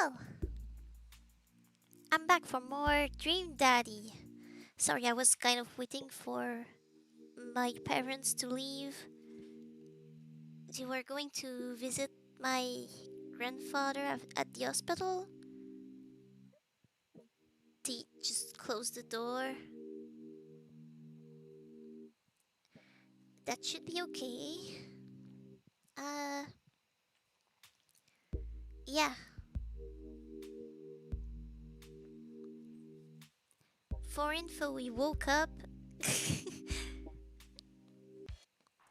Well, I'm back for more Dream Daddy. Sorry, I was kind of waiting for my parents to leave. They were going to visit my grandfather at the hospital. They just closed the door. That should be okay. Uh, yeah. For info, we woke up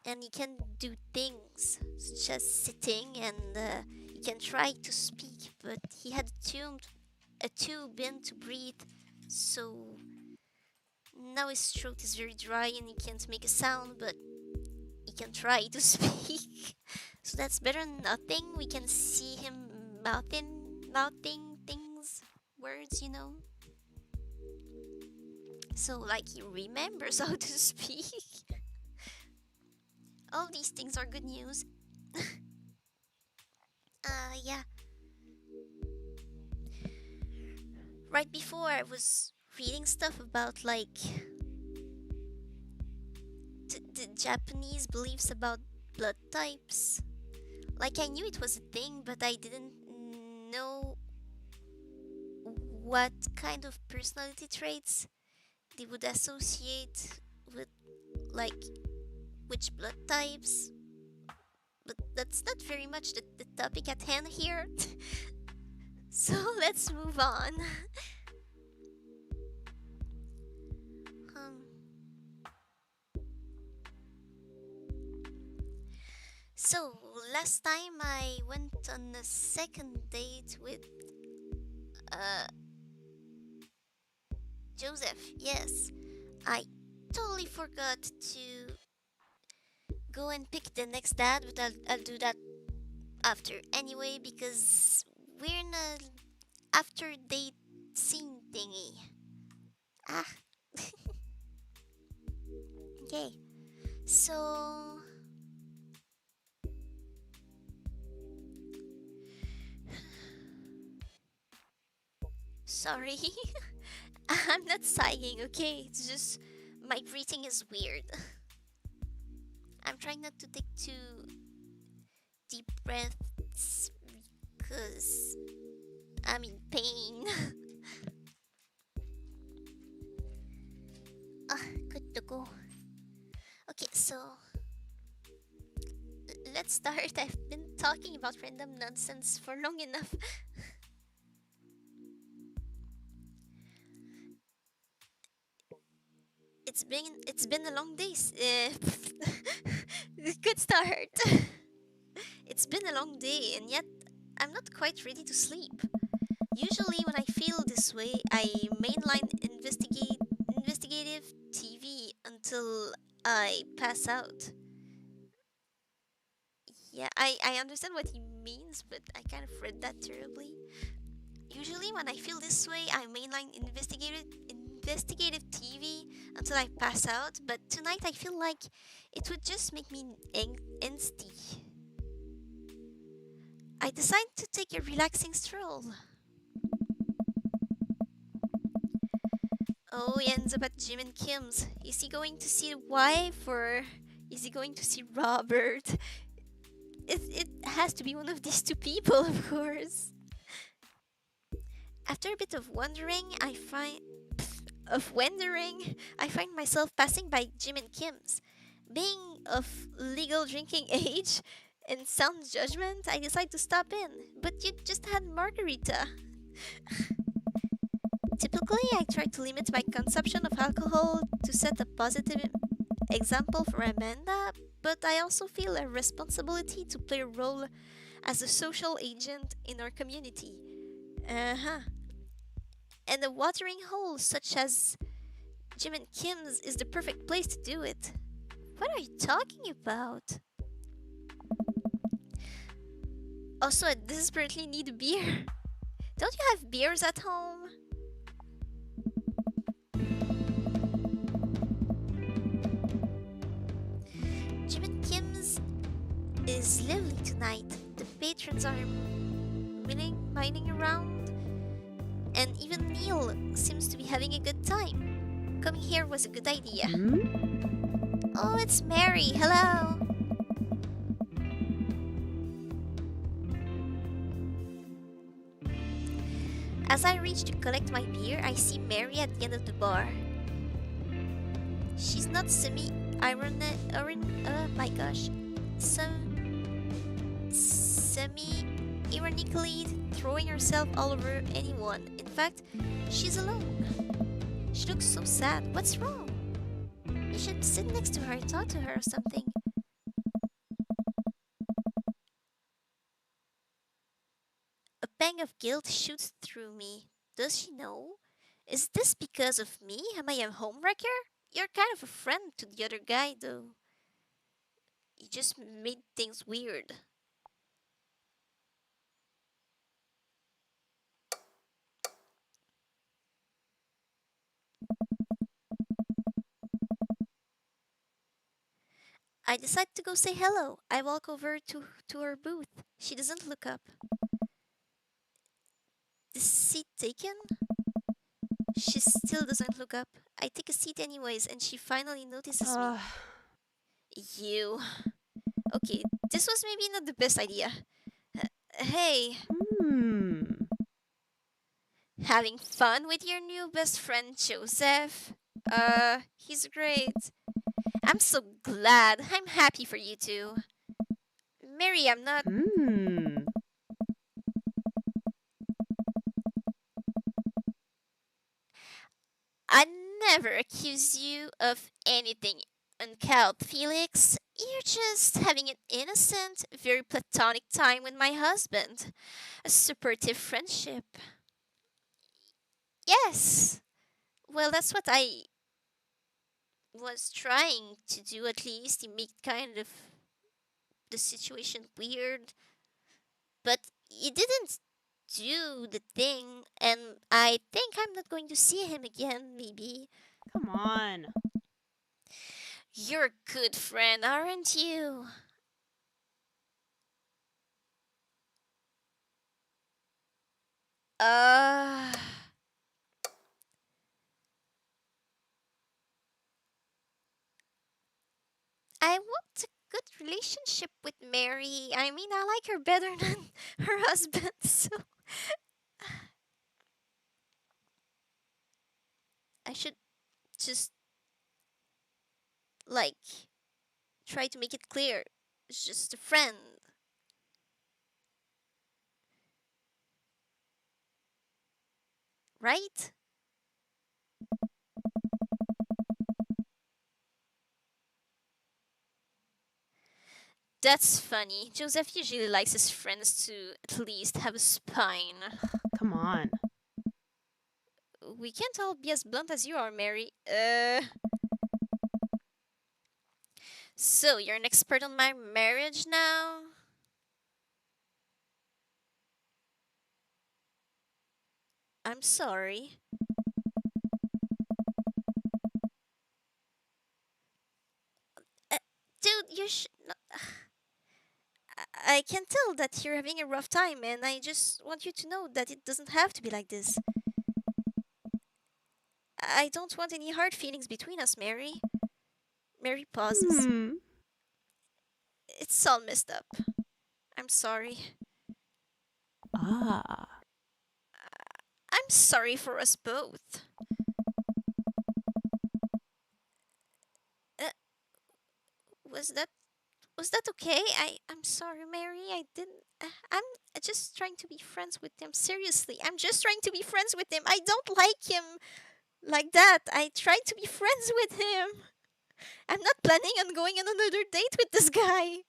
and you can do things such as sitting and you can try to speak, but he had a tube in to breathe, so now his throat is very dry and he can't make a sound, but he can try to speak. So that's better than nothing. We can see him mouthing things, words. So like he remembers how to speak. All these things are good news. Yeah. Right before I was reading stuff about like the Japanese beliefs about blood types. Like I knew it was a thing, but I didn't know what kind of personality traits they would associate with like which blood types. But that's not very much the topic at hand here. So let's move on. um, so last time I went on a second date with uh Joseph. Yes, I totally forgot to go and pick the next dad, but I'll do that after anyway because we're in a after date scene thingy. Ah, okay. So, sorry. I'm not sighing, okay? It's just my breathing is weird. I'm trying not to take too deep breaths because I'm in pain. Good to go. Okay, so let's start. I've been talking about random nonsense for long enough. It's been a long day. Good start. It's been a long day, and yet I'm not quite ready to sleep. Usually, when I feel this way, I mainline investigative TV until I pass out. Yeah, I understand what he means, but I kind of read that terribly. Usually, when I feel this way, I mainline investigative TV until I pass out. But tonight, I feel like it would just make me angsty. I decide to take a relaxing stroll. Oh, he ends up at Jim and Kim's. Is he going to see the wife or is he going to see Robert? It has to be one of these two people, of course. After a bit of wandering, I find myself passing by Jim and Kim's. Being of legal drinking age and sound judgment, I decide to stop in. But you just had margarita. Typically, I try to limit my consumption of alcohol to set a positive example for Amanda, but I also feel a responsibility to play a role as a social agent in our community. Uh huh. And a watering hole such as Jim and Kim's is the perfect place to do it. What are you talking about? Also, I desperately need a beer. Don't you have beers at home? Jim and Kim's is lively tonight. The patrons are mining around, and even Neil seems to be having a good time. Coming here was a good idea. Oh, it's Mary. Hello. As I reach to collect my beer, I see Mary at the end of the bar. She's not my gosh. Semi-ironically throwing herself all over anyone. In fact, she's alone. She looks so sad. What's wrong? You should sit next to her and talk to her or something. A pang of guilt shoots through me. Does she know? Is this because of me? Am I a homewrecker? You're kind of a friend to the other guy, though. You just made things weird. I decide to go say hello. I walk over to her booth. She doesn't look up. The seat taken? She still doesn't look up. I take a seat anyways, and she finally notices me. You. Okay, this was maybe not the best idea. Hey, having fun with your new best friend Joseph? He's great. I'm so glad. I'm happy for you two. Mary, I'm not. I never accuse you of anything uncouth, Felix. You're just having an innocent, very platonic time with my husband. A supportive friendship. Yes. Well, that's what I was trying to do, at least. To make kind of the situation weird. But you didn't do the thing, and I think I'm not going to see him again, maybe. Come on. You're a good friend, aren't you? Uh, I want a good relationship with Mary. I mean, I like her better than her husband, so I should just, like, try to make it clear. It's just a friend, right? That's funny. Joseph usually likes his friends to at least have a spine. Come on. We can't all be as blunt as you are, Mary. So you're an expert on my marriage now? I'm sorry. Uh, Dude, you should not. I can tell that you're having a rough time, and I just want you to know that it doesn't have to be like this. I don't want any hard feelings between us, Mary. Mary pauses. It's all messed up. I'm sorry. Ah. I'm sorry for us both. Uh, was that okay? I'm sorry, Mary. I didn't. I'm just trying to be friends with him. Seriously, I'm just trying to be friends with him. I don't like him like that. I tried to be friends with him. I'm not planning on going on another date with this guy.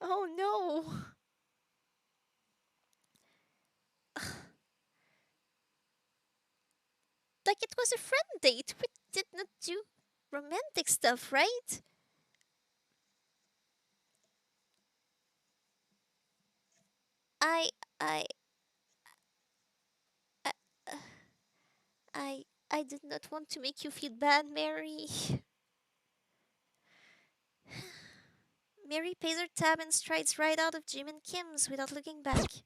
Oh no. Like it was a friend date. We did not do romantic stuff, right? I I I uh, I did not want to make you feel bad, Mary. Mary pays her tab and strides right out of Jim and Kim's without looking back.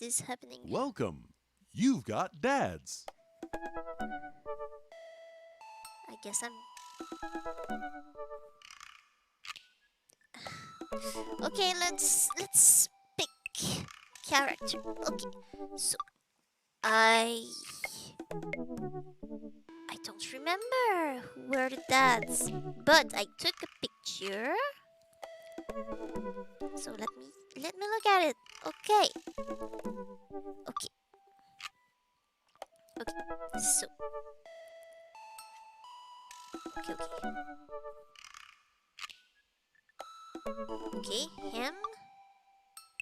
is happening? Welcome. You've got dads. I guess I'm... Okay, let's pick character. Okay, so I don't remember who were the dads, but I took a picture. So let me look at it. Okay. Okay. Okay. So okay. Okay, him.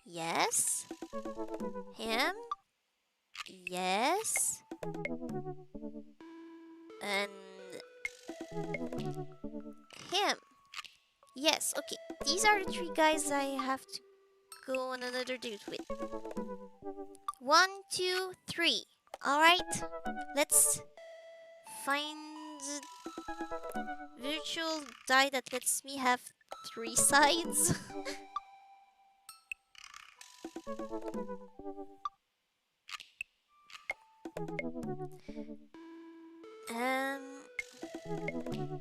Yes. Him. Yes. And him. Yes, okay. These are the three guys I have to go on another date with. 1, 2, 3. Alright. Let's find a virtual die that lets me have 3 sides. um no.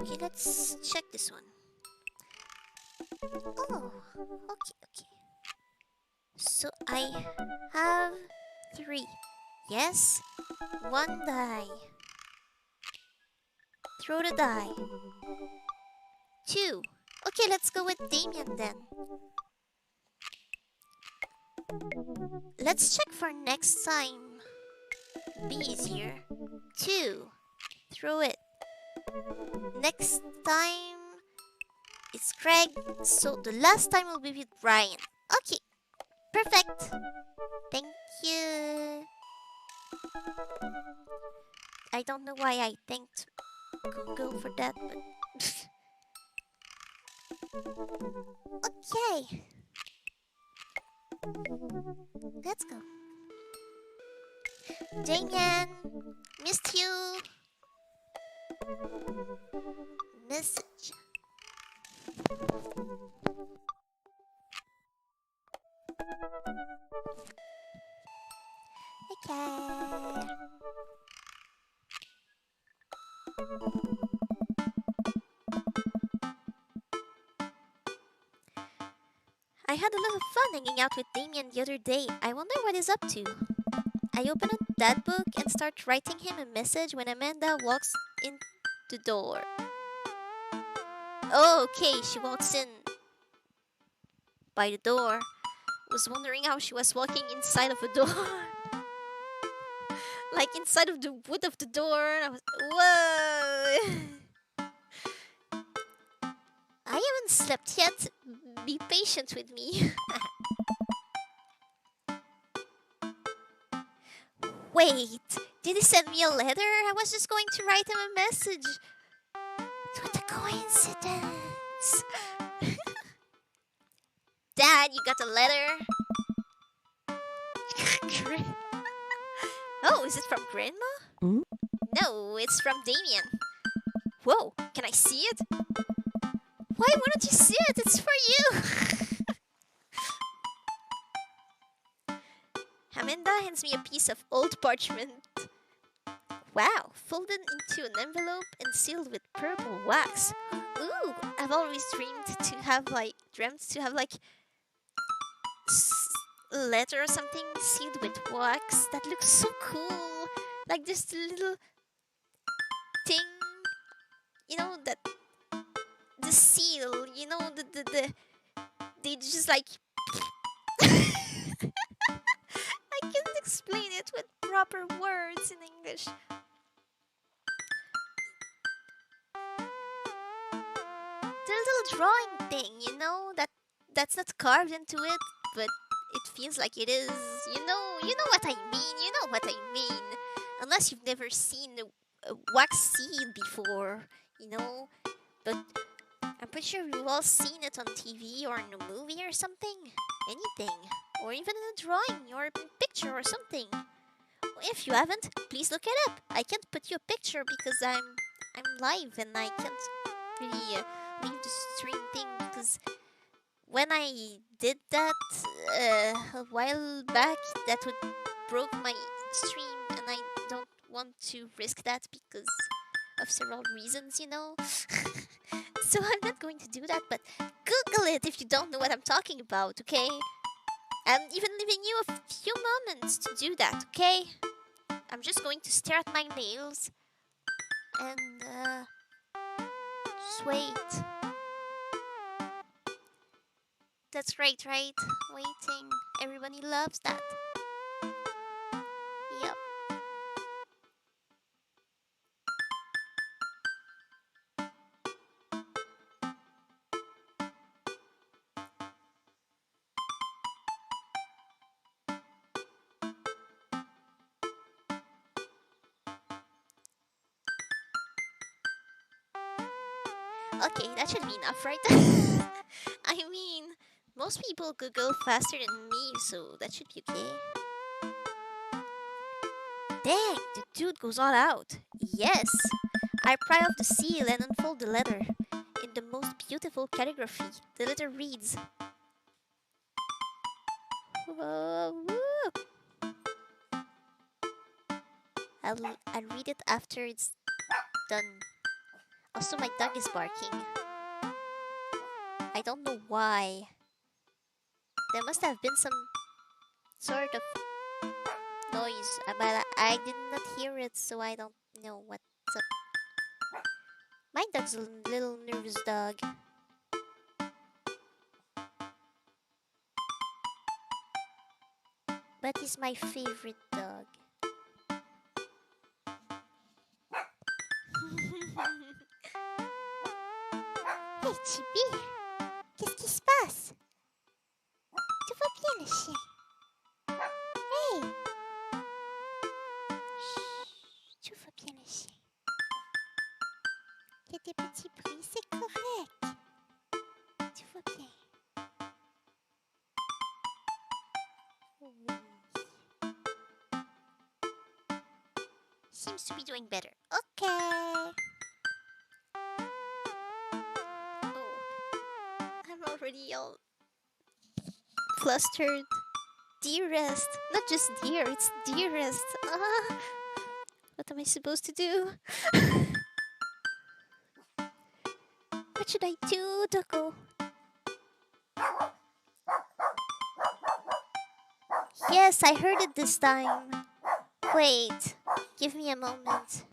Okay, let's check this one. Oh, okay. So I have 3. Yes, 1 die. Throw the die. 2. Okay, let's go with Damien then. Let's check for next time. Be easier. 2. Throw it. Next time it's Craig, so the last time will be with Brian. Okay, perfect. Thank you. I don't know why I thanked Google for that, but okay. Let's go. Damien, missed you. Message. Okay. I had a lot of fun hanging out with Damien the other day. I wonder what he's up to. I open a dad book and start writing him a message when Amanda walks in the door. Oh, okay, she walks in by the door. Was wondering how she was walking inside of a door. Like inside of the wood of the door. I was, whoa! I haven't slept yet. Be patient with me. Wait, did he send me a letter? I was just going to write him a message. What a coincidence. Dad, you got a letter? Oh, is it from Grandma? Hmm? No, it's from Damien. Whoa, can I see it? Why wouldn't you see it? It's for you. Amanda hands me a piece of old parchment. Wow, folded into an envelope and sealed with purple wax. Ooh, I've always dreamt to have like a letter or something sealed with wax. That looks so cool. Like this little thing, you know, that the seal, you know, they just like I can't explain it with proper words in English. The little drawing thing, you know, that that's not carved into it, but it feels like it is. You know what I mean. You know what I mean. Unless you've never seen a wax seal before, you know. But I'm pretty sure we've all seen it on TV or in a movie or something. Anything. Or even in a drawing or a picture or something. If you haven't, please look it up. I can't put you a picture because I'm live and I can't really leave the stream thing because when I did that a while back, that would broke my stream, and I don't want to risk that because of several reasons, you know. So I'm not going to do that, but Google it if you don't know what I'm talking about, okay? I'm even leaving you a few moments to do that, okay? I'm just going to stare at my nails and just wait. That's great, right? Waiting. Everybody loves that. Yep. Okay, that should be enough, right? I mean, most people Google faster than me, so that should be okay. Dang, the dude goes all out. Yes! I pry off the seal and unfold the letter. In the most beautiful calligraphy, the letter reads. I'll read it after it's done. Also, my dog is barking. I don't know why. There must have been some sort of noise, but I did not hear it, so I don't know what's up. My dog's a little nervous dog. But he's my favorite dog. Hey Chibi, qu'est-ce qui se passe? Tout va bien le chien? Hey! Chut, tout va bien le chien. Il y a des petits bruits, c'est correct. Tout va bien. Oui. Seems to be doing better. Okay. Oh, I'm already all flustered. Dearest. Not just dear, it's dearest. What am I supposed to do? What should I do, Doko? Yes, I heard it this time. Wait, give me a moment.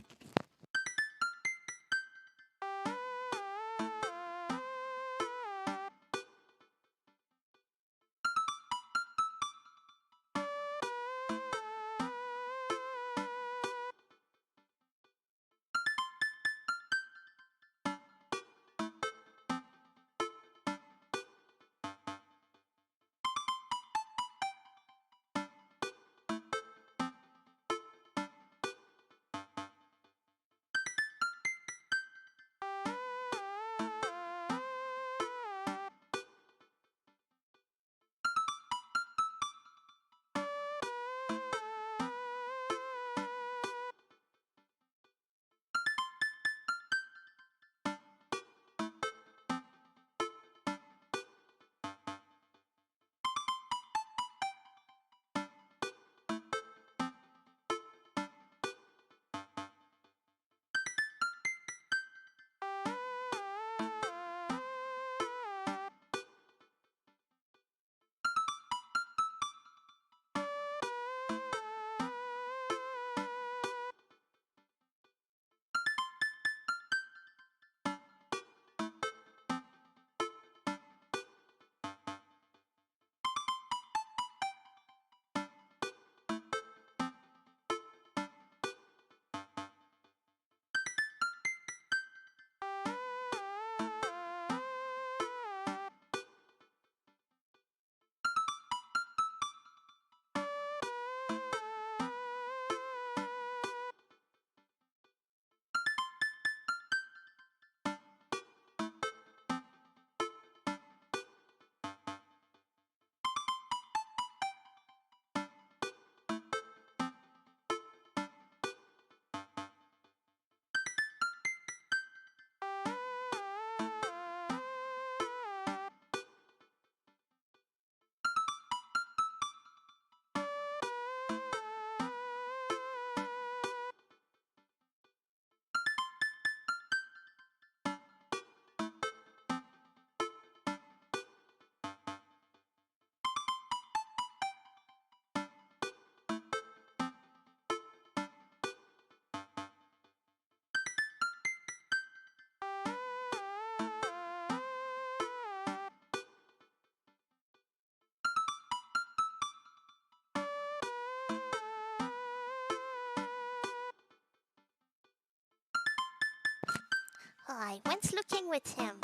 I went looking with him.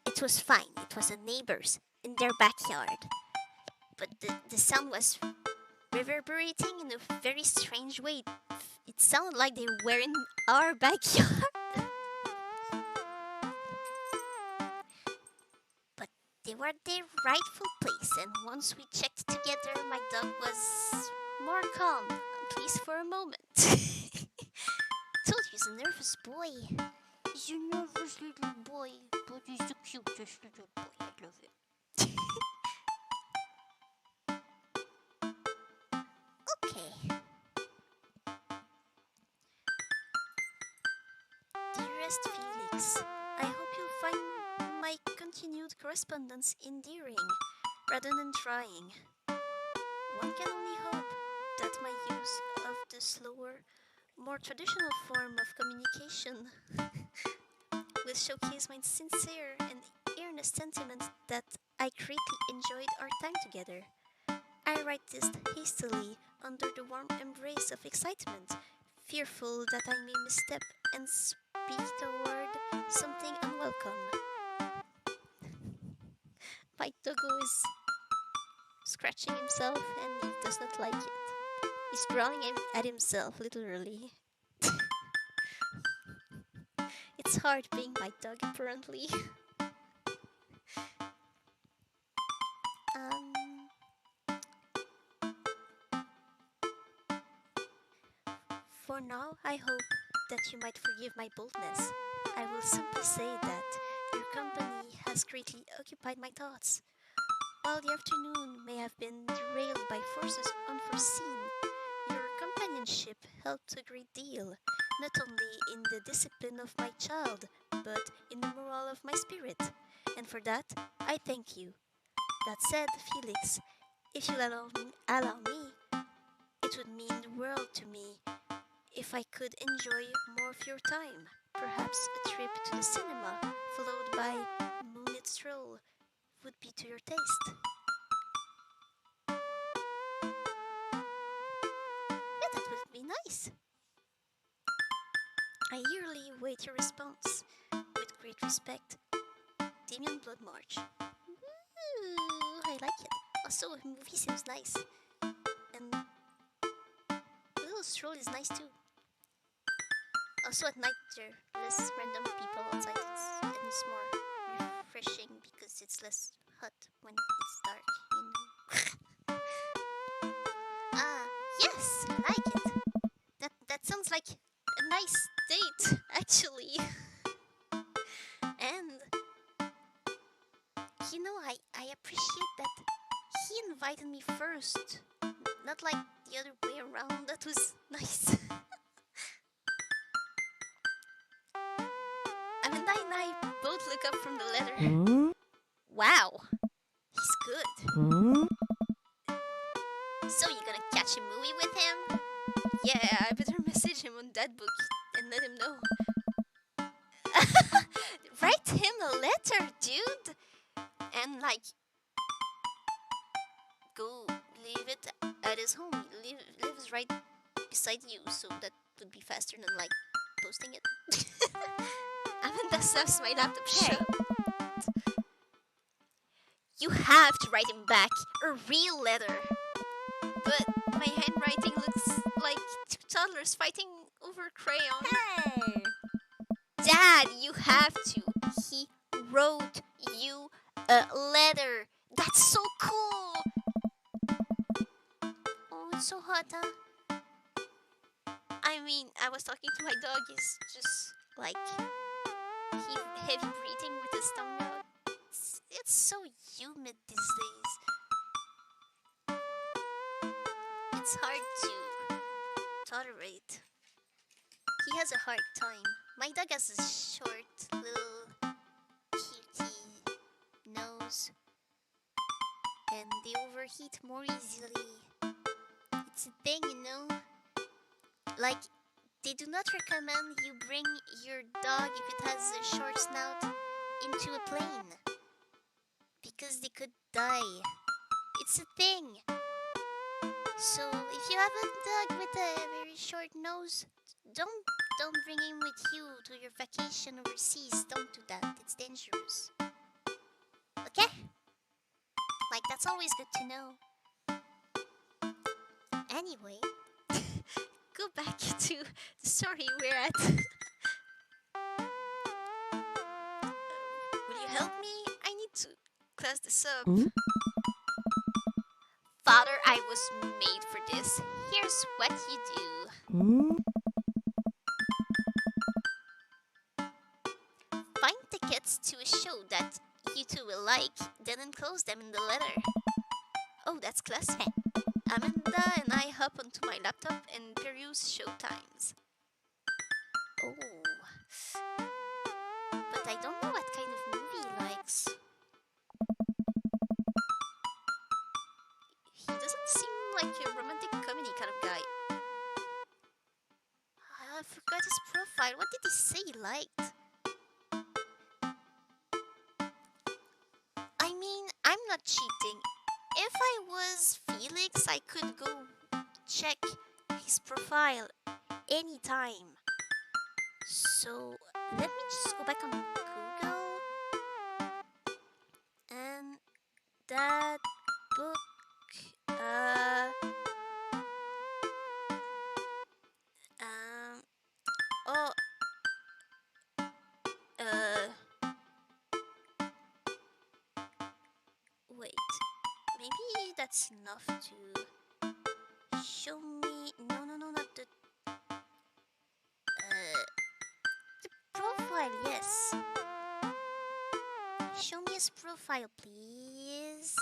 It was fine. It was the neighbors in their backyard. But the sound was reverberating in a very strange way. It sounded like they were in our backyard. But they were at their rightful place, and once we checked together, my dog was more calm, at least for a moment. Told you he's a nervous boy. He's a nervous little boy, but he's the cutest little boy. I love him. Okay. Dearest Felix, I hope you'll find my continued correspondence endearing rather than trying. One can only hope that my use of the slower, more traditional form of communication will showcase my sincere and earnest sentiment that I greatly enjoyed our time together. I write this hastily under the warm embrace of excitement, fearful that I may misstep and speak toward something unwelcome. My doggo is scratching himself and he does not like it. He's growling at himself, literally. It's hard being my dog, apparently. For now, I hope that you might forgive my boldness. I will simply say that your company has greatly occupied my thoughts. While the afternoon may have been derailed by forces unforeseen, your companionship helped a great deal, not only in the discipline of my child, but in the morale of my spirit. And for that, I thank you. That said, Felix, if you'll allow me, it would mean the world to me if I could enjoy more of your time. Perhaps a trip to the cinema, followed by a moonlit stroll, would be to your taste. Yeah, that would be nice. I eagerly await your response. With great respect, Damien Blood March. Ooh, I like it. Also, the movie seems nice. And the little stroll is nice too. Also, at night, there are less random people outside, and it's more refreshing because it's less hot when it's dark, yes, I like it. That sounds like a nice date, actually. And, I appreciate that he invited me first, not like the other way around. That was nice. Amanda and I both look up from the letter. Wow, he's good. So you gonna catch a movie with him? Yeah, I better message him on that book and let him know. Write him a letter, dude! And go leave it at his home. He lives right beside you, so that would be faster than posting it. Amanda stuffs my laptop shut. You have to write him back a real letter. But my handwriting looks like two toddlers fighting over crayon. Hey! Dad, you have to. He wrote you a letter. That's so cool. Oh, it's so hot, huh? I mean, I was talking to my dog. He's just heavy breathing with his tongue out. It's so humid these days. It's hard to tolerate. He has a hard time. My dog has a short, little, cutie nose, and they overheat more easily. It's a thing, they do not recommend you bring your dog if it has a short snout into a plane, because they could die. It's a thing. So if you have a dog with a very short nose, Don't bring him with you to your vacation overseas. Don't do that. It's dangerous. Okay? Like, that's always good to know. Anyway, go back to the story we're at. Will you help me? I need to class this up. Father, I was made for this. Here's what you do. Find tickets to a show that you two will like, then enclose them in the letter. Oh, that's classy. Amanda and I hop onto my laptop and peruse show times. Oh. But I don't know what kind of movie he likes. He doesn't seem like a romantic comedy kind of guy. I forgot his profile. What did he say he liked? I mean, I'm not cheating. If I was Felix, I could go check his profile anytime. So, let me just go back on Google. And that book, oh, wait. Maybe that's enough to show me. No, not the profile. Yes. Show me his profile, please.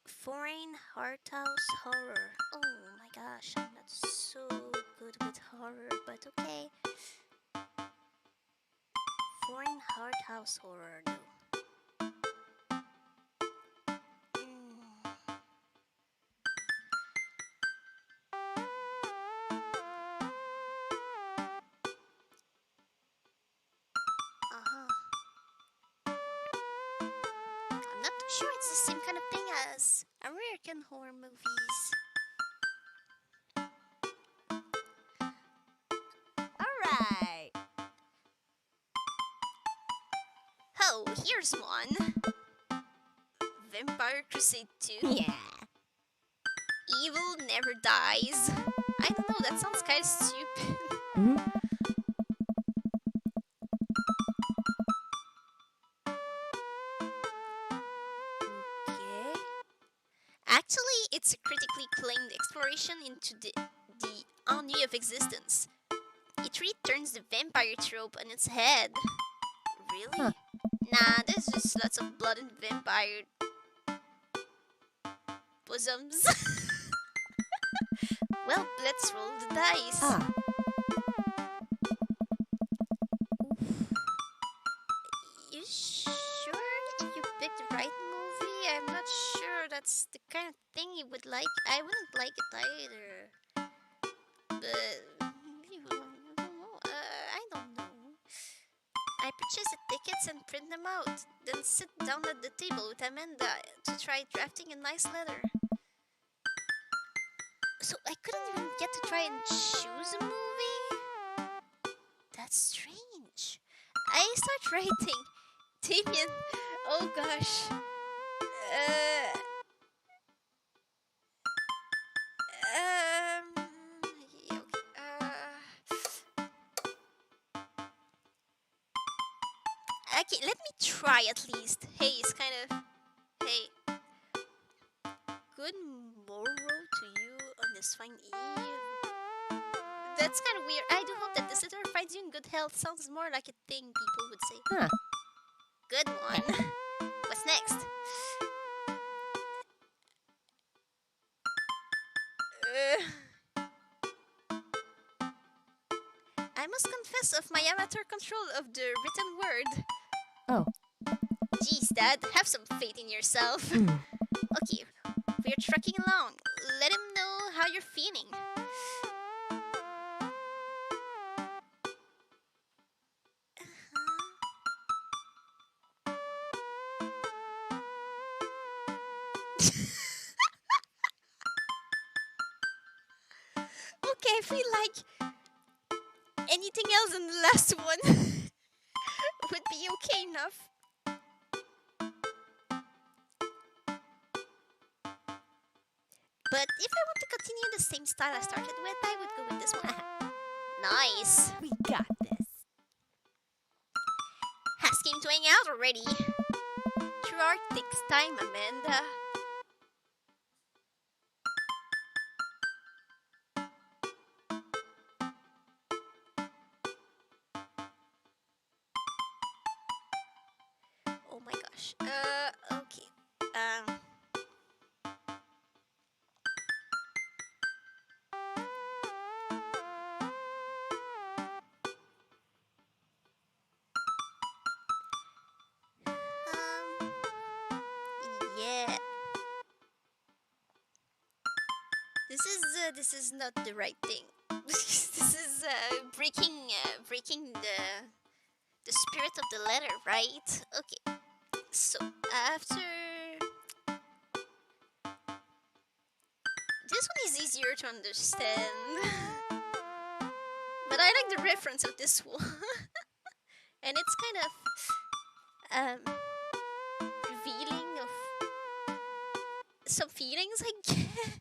Foreign Heart House Horror. Oh my gosh, I'm not so good with horror, but okay. Foreign Heart House Horror, no. I'm not too sure it's the same kind of thing as American horror movies. Alright. Oh, here's one. Vampire Crusade 2. Yeah. Evil Never Dies. I don't know, that sounds kind of stupid. Okay. Actually, it's a critically acclaimed exploration into the ennui of existence. It returns the vampire trope on its head. Really? Huh. Nah, there's just lots of blood and vampire bosoms. Well, let's roll the dice. You sure you picked the right movie? I'm not sure that's the kind of thing you would like. I wouldn't like it either. But I don't know. I purchase the tickets and print them out, then sit down at the table with Amanda to try drafting a nice letter. So I couldn't even get to try and choose a movie? That's strange. I start writing. Damien, oh gosh. Okay, let me try at least. Hey, it's kind of. Hey. Good morrow to you on this fine eve. That's kind of weird. I do hope that this letter finds you in good health. Sounds more like a thing people would say. Huh. Good one. What's next? I must confess of my amateur control of the written word. Oh. Geez, Dad, have some faith in yourself. Okay, we're trucking along. Let him know how you're feeling. feel like anything else than the last one would be okay enough. But if I want to continue the same style I started with, I would go with this one. Nice. We got this. Has came to hang out already. True art takes time, Amanda. Oh my gosh. Okay. Um. Yeah. This is not the right thing. This is breaking the spirit of the letter, right? Okay. So after this one is easier to understand, but I like the reference of this one, and it's kind of revealing of some feelings, I guess.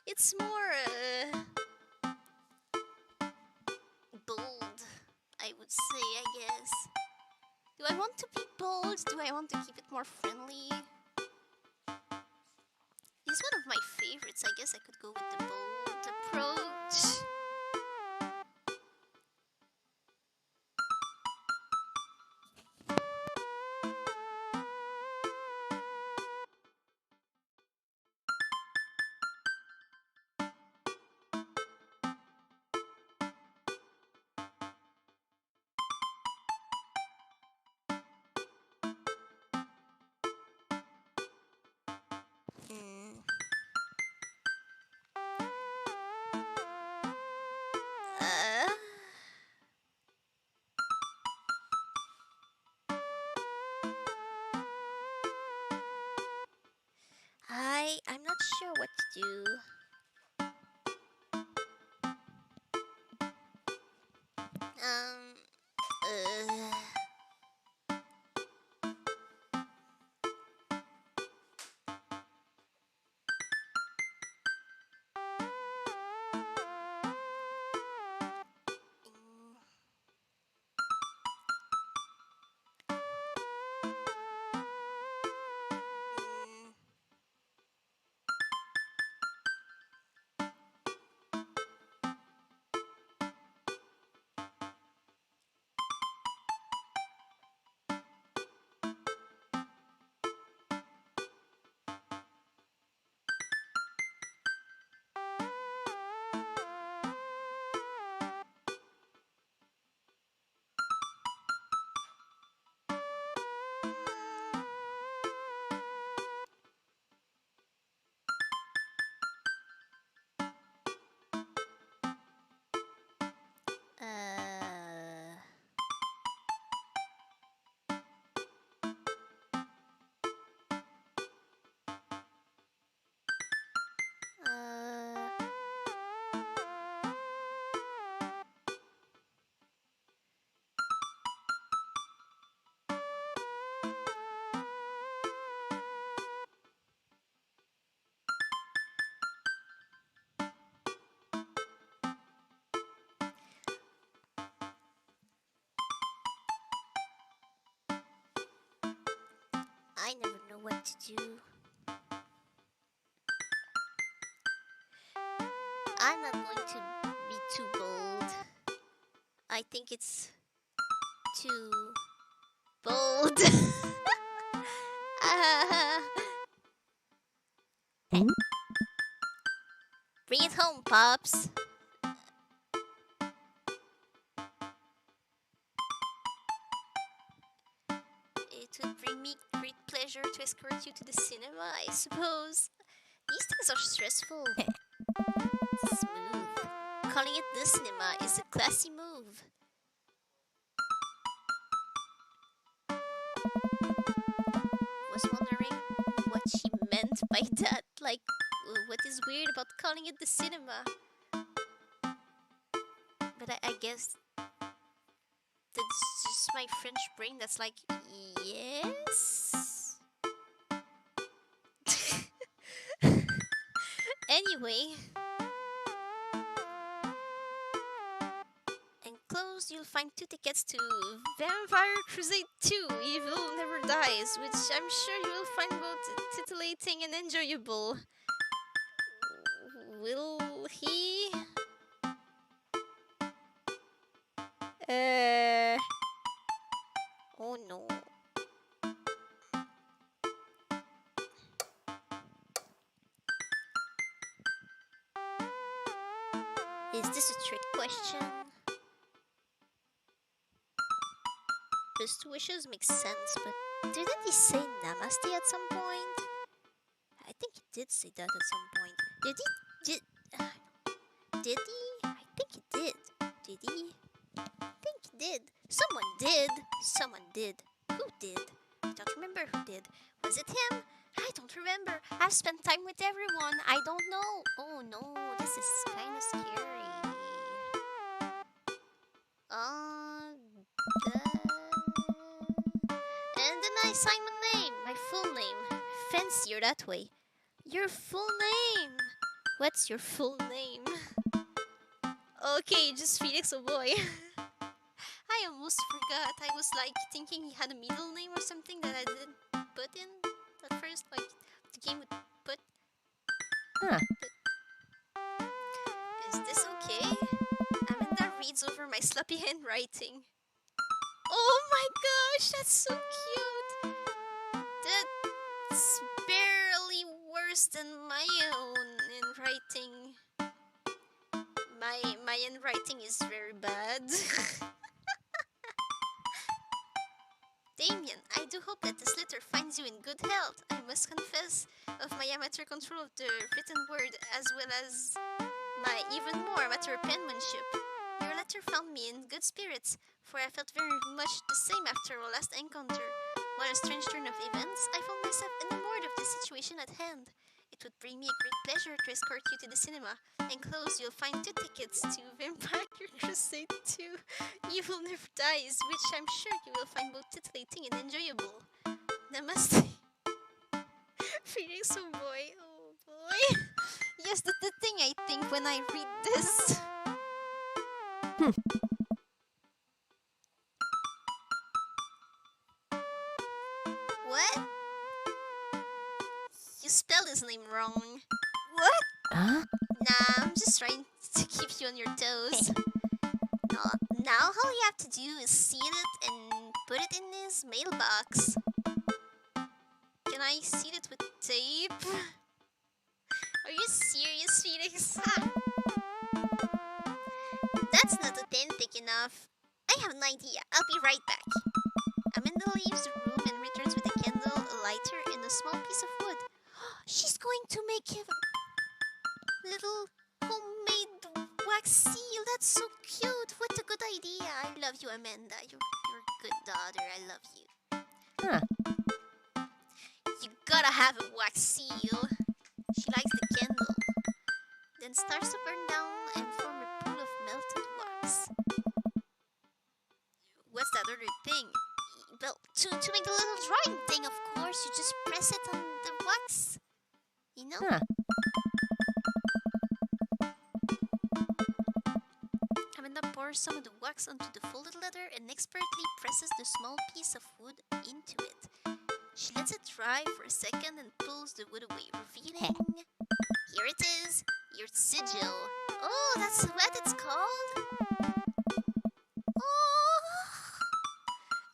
It's more bold, I would say, I guess. Do I want to be bold? Do I want to keep it more friendly? He's one of my favorites. I guess I could go with the bold approach. Hmm. Uh, I'm not sure what to do. Um. Uh, mm, mm. Uh, uh, I never know what to do. I'm not going to be too bold. I think it's too bold. uh, Bring it home, Pops. It would bring me great pleasure to escort you to the cinema, I suppose. These things are stressful. Smooth. Calling it the cinema is a classy move. Was wondering what she meant by that. Like, what is weird about calling it the cinema? But I guess that's just my French brain that's like, yes. Anyway, enclosed you'll find 2 tickets to Vampire Crusade 2 Evil Never Dies, which I'm sure you will find both titillating and enjoyable. Will he? Oh no. Is this a trick question? Plus 2 wishes makes sense, but didn't he say namaste at some point? I think he did say that at some point. Did he? Did he? I think he did. Did he? I think he did. Someone did. Someone did. Who did? I don't remember who did. Was it him? I don't remember. I've spent time with everyone. I don't know. Oh no, this is kind of scary. And then I sign my name, my full name. Fancier that way. Your full name. What's your full name? Okay, just Felix, oh boy. I almost forgot. I was like thinking he had a middle name or something that I didn't put in at first. Like the game would put. Huh. But is this okay? Amanda reads over my sloppy handwriting. Oh my gosh, that's so cute. That's barely worse than my own handwriting. My handwriting is very bad. Damien, I do hope that this letter finds you in good health. I must confess of my amateur control of the written word as well as my even more amateur penmanship. Your letter found me in good spirits, for I felt very much the same after our last encounter. What a strange turn of events, I found myself enamored of the situation at hand. It would bring me a great pleasure to escort you to the cinema. Enclosed, you'll find 2 tickets to Vampire Crusade 2 Evil Never Dies, which I'm sure you will find both titillating and enjoyable. Namaste. Felix, oh boy, oh boy. Yes, that's the thing I think when I read this. What? You spelled his name wrong. What? Huh? Nah, I'm just trying to keep you on your toes. Now all you have to do is seal it and put it in his mailbox. Can I seal it with tape? Are you serious, Felix? That's not authentic enough. I have an idea. I'll be right back. Amanda leaves the room and returns with a candle, a lighter, and a small piece of wood. She's going to make a little homemade wax seal. That's so cute. What a good idea. I love you, Amanda. You're a good daughter. I love you. Huh. You gotta have a wax seal. She lights the candle, then starts to burn down and form a pool of melted wax. What's that other thing? Well, to make the little drawing thing, of course, you just press it on the wax. You know? Huh. Amanda pours some of the wax onto the folded letter and expertly presses the small piece of wood into it. She lets it dry for a second and pulls the wood away, revealing... Here it is, your sigil. Oh, that's what it's called? Oh,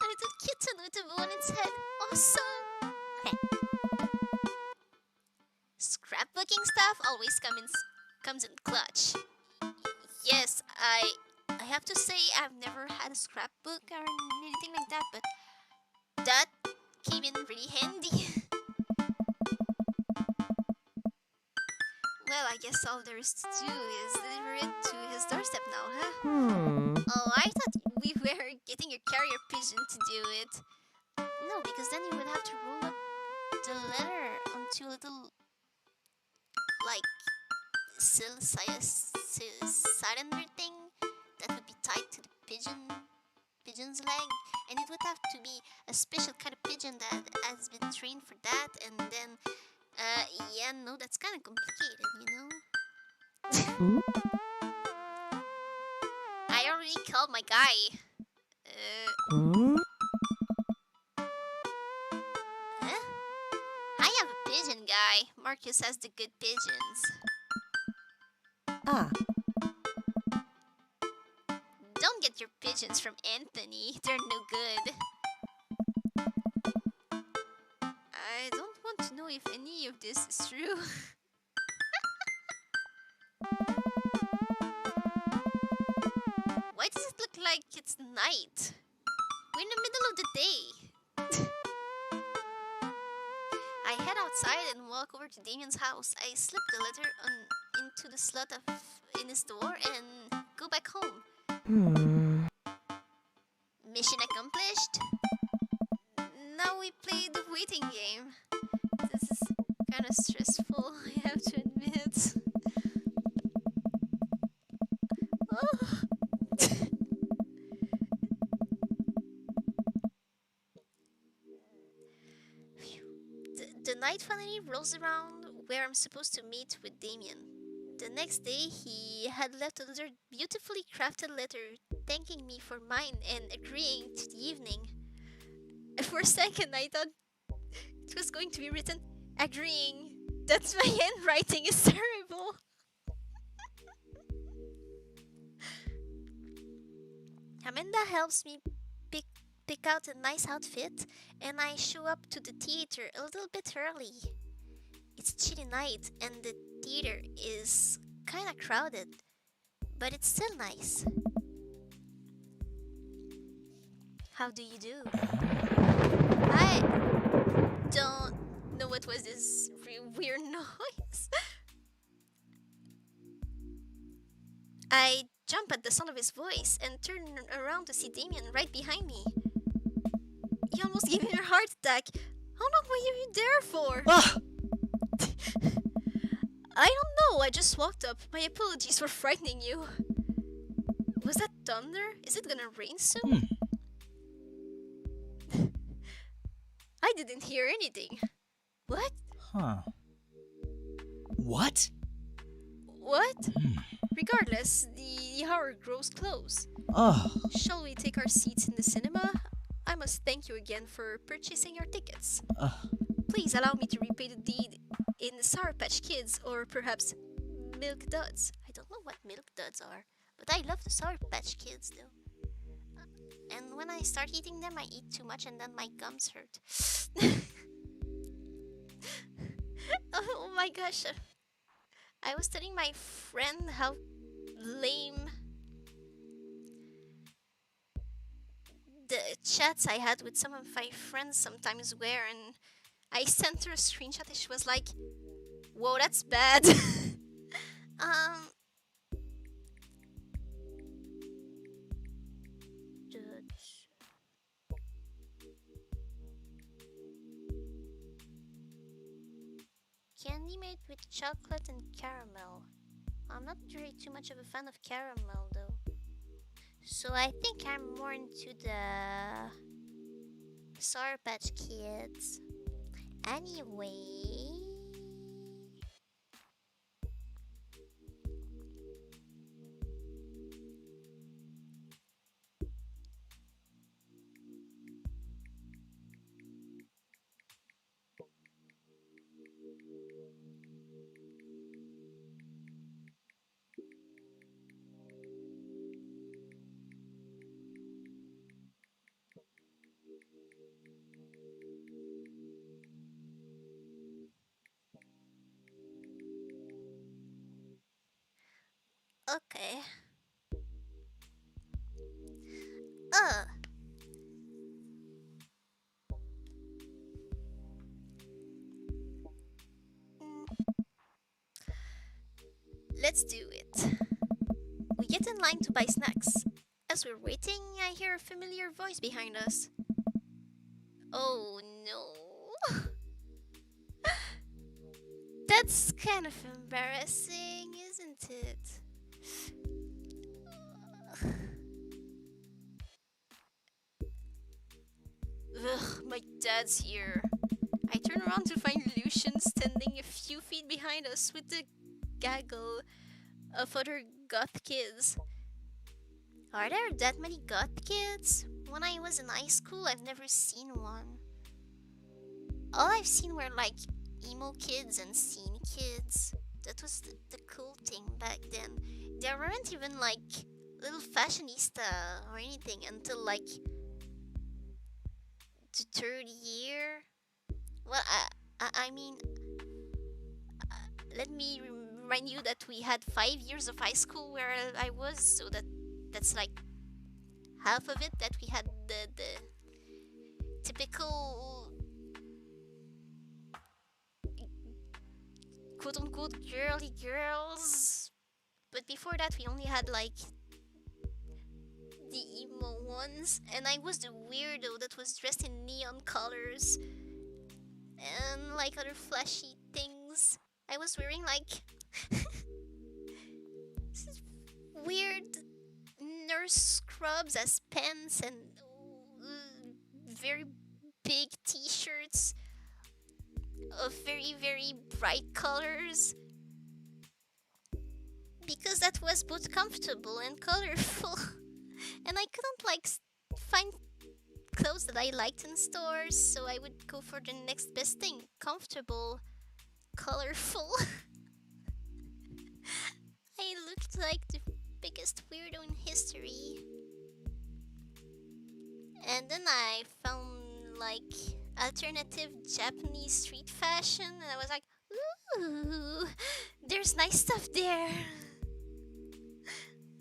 a little kitten with a bow on its head. Awesome. Scrapbooking stuff always comes in clutch. Yes, I have to say I've never had a scrapbook or anything like that, but that came in really handy. Well, I guess all there is to do is deliver it to his doorstep now, huh? Oh, I thought we were getting a carrier pigeon to do it. No, because then you would have to roll up the letter onto a little, like, cylinder thing that would tied to the pigeon's leg, and it would have to be a special kind of pigeon that has been trained for that. And then, yeah, no, that's kind of complicated, you know. I already called my guy. Huh? I have a pigeon guy. Marcus has the good pigeons. Ah. Don't get your pigeons from Anthony. They're no good. I don't want to know if any of this is true. Why does it look like it's night? We're in the middle of the day. I head outside and walk over to Damien's house. I slip the letter into the slot in his door and go back home. Mission accomplished. Now we play the waiting game. This is kind of stressful, I have to admit. Oh. The night finally rolls around where I'm supposed to meet with Damien. The next day, he had left another beautifully crafted letter thanking me for mine and agreeing to the evening. For a second, I thought it was going to be written agreeing. That's my handwriting is terrible. Amanda helps me pick out a nice outfit, and I show up to the theater a little bit early. It's chilly night, and the theater is kinda crowded, but it's still nice. How do you do? I don't know what was this weird noise. I jump at the sound of his voice and turn around to see Damien right behind me. You almost gave me a heart attack. How long were you there for? Ah! I don't know. I just walked up. My apologies for frightening you. Was that thunder? Is it gonna rain soon? I didn't hear anything. What? Huh. What? What? Regardless, the hour grows close. Oh. Shall we take our seats in the cinema? I must thank you again for purchasing your tickets. Please allow me to repay the deed in Sour Patch Kids or perhaps Milk Duds. I don't know what Milk Duds are, but I love the Sour Patch Kids though. And when I start eating them, I eat too much and then my gums hurt. Oh my gosh. I was telling my friend how lame the chats I had with some of my friends sometimes were, and I sent her a screenshot and she was like, whoa, that's bad. Candy made with chocolate and caramel. I'm not really too much of a fan of caramel though. So I think I'm more into the Sour Patch Kids. Anyway. Okay. Let's do it. We get in line to buy snacks. As we're waiting, I hear a familiar voice behind us. Oh no. That's kind of embarrassing, isn't it? Ugh, my dad's here. I turn around to find Lucian standing a few feet behind us with a gaggle of other goth kids. Are there that many goth kids? When I was in high school, I've never seen one. All I've seen were like emo kids and scene kids. That was the cool thing back then. There weren't even like little fashionista or anything until like the third year. Well, I mean, let me remind you that we had 5 years of high school where I was, so that's like half of it that we had the typical quote unquote girly girls. But before that, we only had like the emo ones, and I was the weirdo that was dressed in neon colors and like other flashy things. I was wearing like weird nurse scrubs as pants and very big t-shirts of very very bright colors because that was both comfortable and colorful. And I couldn't like find clothes that I liked in stores, so I would go for the next best thing: comfortable, colorful. I looked like the biggest weirdo in history. And then I found like alternative Japanese street fashion, and I was like, ooh, there's nice stuff there.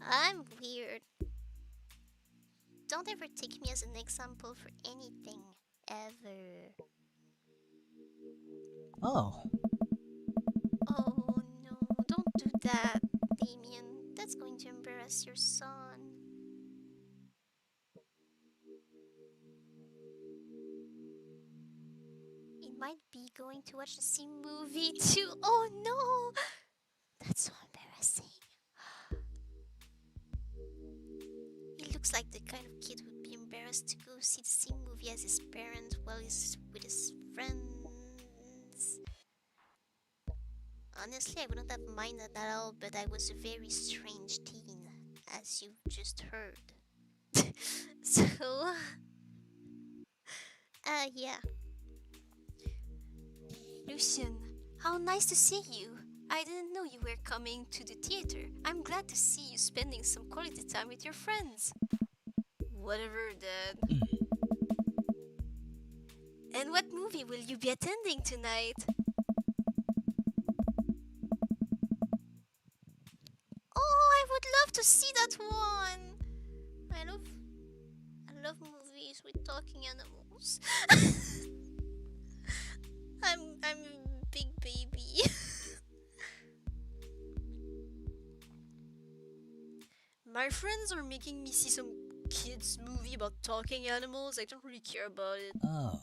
I'm weird. Don't ever take me as an example for anything, ever. Oh. Oh no, don't do that, Damien. That's going to embarrass your son. He might be going to watch the same movie too. Oh no! That's so embarrassing. He looks like the kind of kid who'd be embarrassed to go see the same movie as his parents while he's with his friends. Honestly, I wouldn't have minded at all, but I was a very strange teen, as you just heard. So, yeah. Lucian, how nice to see you. I didn't know you were coming to the theater. I'm glad to see you spending some quality time with your friends. Whatever, Dad. And what movie will you be attending tonight? Oh, I would love to see that one. I love movies with talking animals. I'm a big baby. My friends are making me see some kids movie about talking animals. I don't really care about it. Oh.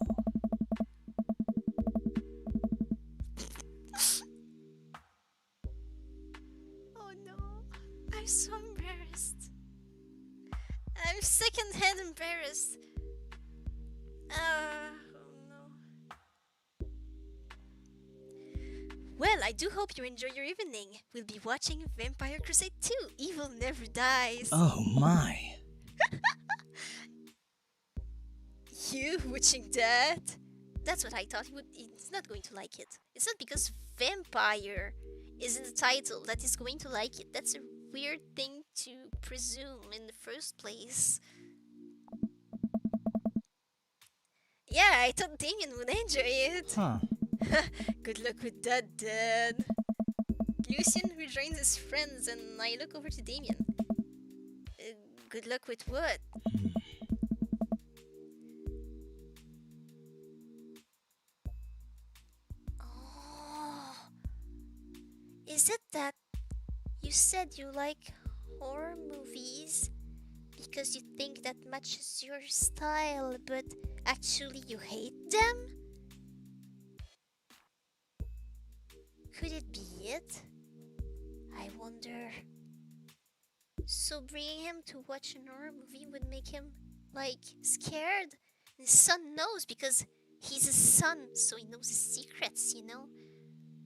Oh no, I'm so embarrassed. I'm secondhand embarrassed. Oh no. Well, I do hope you enjoy your evening. We'll be watching Vampire Crusade 2, Evil Never Dies. Oh my. You watching that? That's what I thought he would. He's not going to like it. It's not because vampire is in the title that he's going to like it. That's a weird thing to presume in the first place. Yeah, I thought Damien would enjoy it. Huh. Good luck with that, Dad. Lucian rejoins his friends, and I look over to Damien. Good luck with what? Oh, is it that you said you like horror movies because you think that matches your style, but actually you hate them? Could it be it? I wonder. So bringing him to watch an horror movie would make him, like, scared His son knows because he's his son, so he knows his secrets,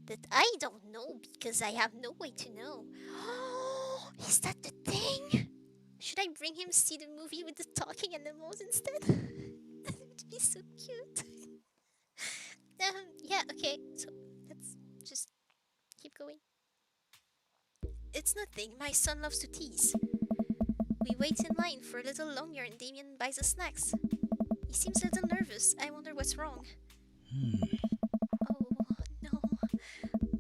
that I don't know because I have no way to know. Is that the thing? Should I bring him see the movie with the talking animals instead? That would be so cute. Yeah, okay, so let's just keep going. It's nothing, my son loves to tease. We wait in line for a little longer and Damien buys us snacks. He seems a little nervous. I wonder what's wrong. Oh no.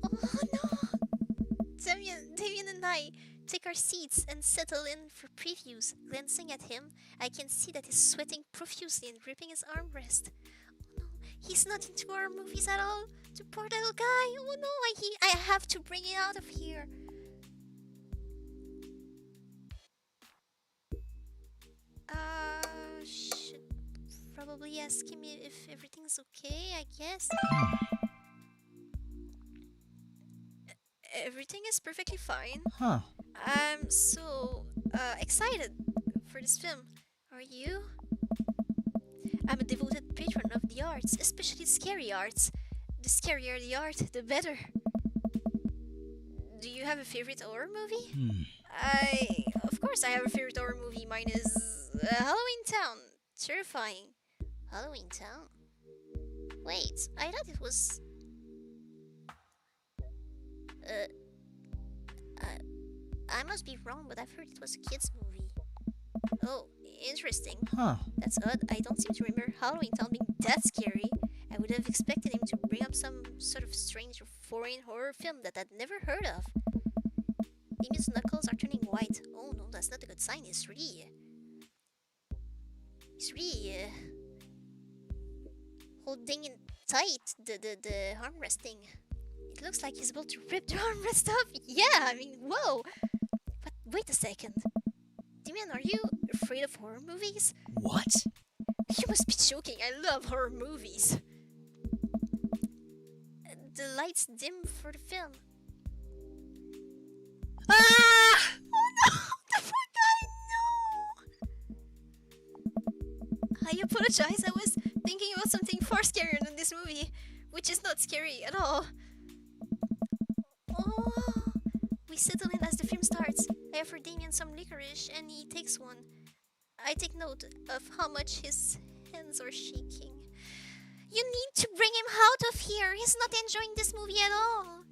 Oh no. Damien and I take our seats and settle in for previews. Glancing at him, I can see that he's sweating profusely and gripping his armrest. Oh no, he's not into horror movies at all. The poor little guy. Oh no, I have to bring him out of here. Should probably ask him if everything's okay, I guess. Everything is perfectly fine. Huh. I'm so excited for this film. Are you? I'm a devoted patron of the arts, especially scary arts. The scarier the art, the better. Do you have a favorite horror movie? Of course, I have a favorite horror movie. Mine is Halloween Town. Terrifying. Halloween Town? Wait, I thought it was... I must be wrong, but I've heard it was a kid's movie. Oh, interesting. Huh. That's odd. I don't seem to remember Halloween Town being that scary. I would have expected him to bring up some sort of strange or foreign horror film that I'd never heard of. Damien's knuckles are turning white. Oh no, that's not a good sign. He's really holding it tight, the armrest thing. It looks like he's about to rip the armrest off. Yeah, I mean, whoa. But wait a second. Damien, are you afraid of horror movies? What? You must be joking. I love horror movies. The lights dim for the film. Ah! Oh no! The poor guy, no! I apologize. I was thinking about something far scarier than this movie, which is not scary at all. Oh, we settle in as the film starts. I offer Damien some licorice and he takes one. I take note of how much his hands are shaking. You need to bring him out of here. He's not enjoying this movie at all.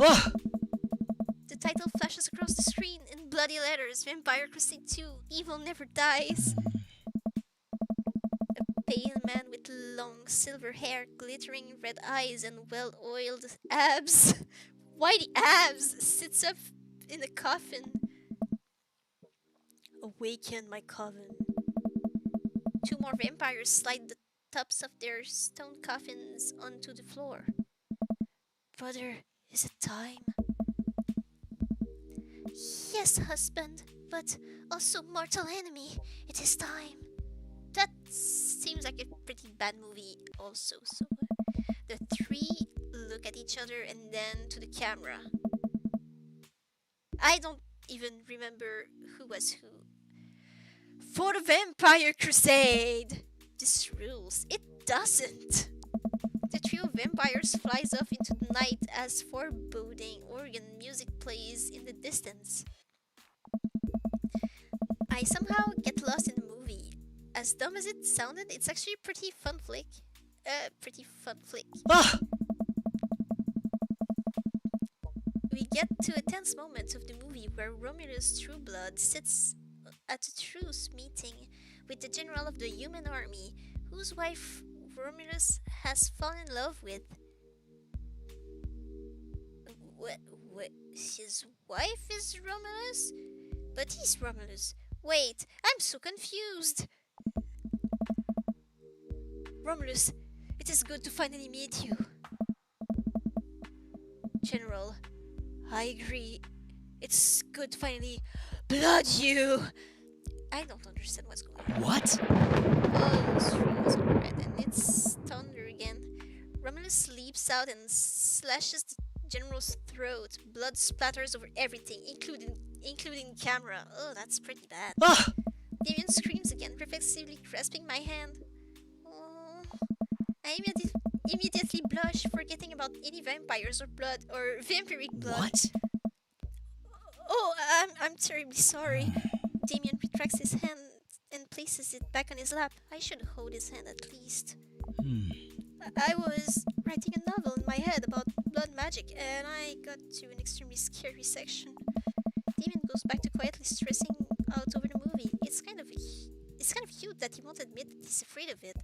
Ugh! The title flashes across the screen in bloody letters. Vampire Crusade 2, Evil Never Dies. A pale man with long silver hair, glittering red eyes and well-oiled abs. Whitey abs sits up in a coffin. Awaken my coven. Two more vampires slide the tops of their stone coffins onto the floor. Brother, is it time? Yes, husband, but also mortal enemy. It is time. That seems like a pretty bad movie also. So the three look at each other and then to the camera. I don't even remember who was who. For the Vampire Crusade! This rules. It doesn't. The trio of vampires flies off into the night as foreboding organ music plays in the distance. I somehow get lost in the movie. As dumb as it sounded, it's actually a pretty fun flick. Ah! We get to a tense moment of the movie where Romulus Trueblood sits at a truce meeting with the general of the human army, whose wife Romulus has fallen in love with. What? His wife is Romulus? But he's Romulus. Wait, I'm so confused. Romulus, it is good to finally meet you. General, I agree. It's good to finally blood you. I don't understand what's going on. What? Oh, the screen is red and it's thunder again. Romulus leaps out and slashes the general's throat. Blood splatters over everything, including the camera. Oh, that's pretty bad. Ah! Damien screams again, reflexively grasping my hand. I immediately blush, forgetting about any vampires or blood or vampiric blood. What? Oh, I'm terribly sorry. Damien retracts his hand and places it back on his lap. I should hold his hand at least. Hmm. I was writing a novel in my head about blood magic, and I got to an extremely scary section. Damien goes back to quietly stressing out over the movie. It's kind of cute that he won't admit that he's afraid of it.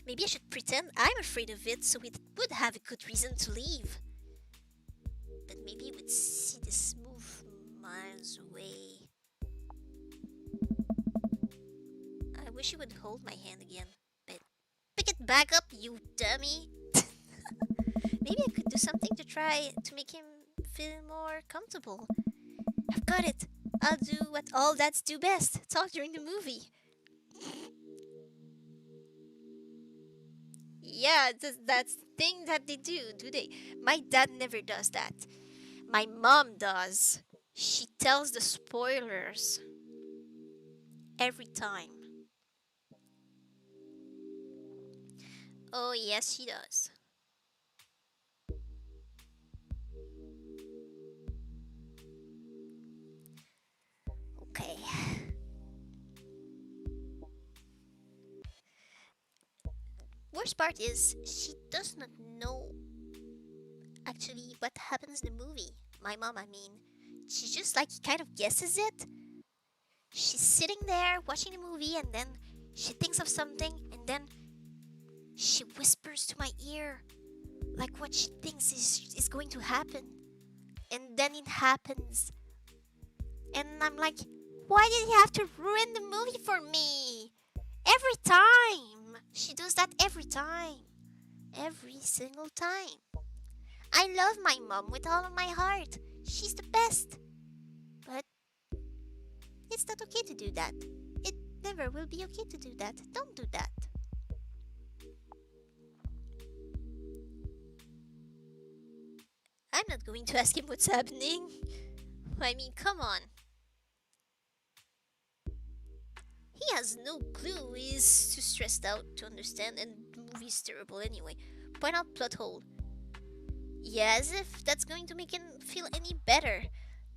Maybe I should pretend I'm afraid of it so it would have a good reason to leave. But maybe he would see this move miles away. I wish he would hold my hand again. But pick it back up, you dummy! Maybe I could do something to try to make him feel more comfortable. I've got it! I'll do what all dads do best. Talk during the movie. Yeah, that's the thing that they do they? My dad never does that. My mom does. She tells the spoilers. Every time. Oh, yes, she does. Okay. Worst part is, she does not know actually what happens in the movie. My mom, I mean. She just like kind of guesses it. She's sitting there watching the movie and then she thinks of something and then she whispers to my ear like what she thinks is going to happen. And then it happens. And I'm like, why did he have to ruin the movie for me? Every time. She does that every time. Every single time. I love my mom with all of my heart. She's the best. But it's not okay to do that. It never will be okay to do that. Don't do that. I'm not going to ask him what's happening. I mean, come on. He has no clue. He's too stressed out to understand, and the movie's terrible anyway. Point out plot hole. Yeah, as if that's going to make him feel any better.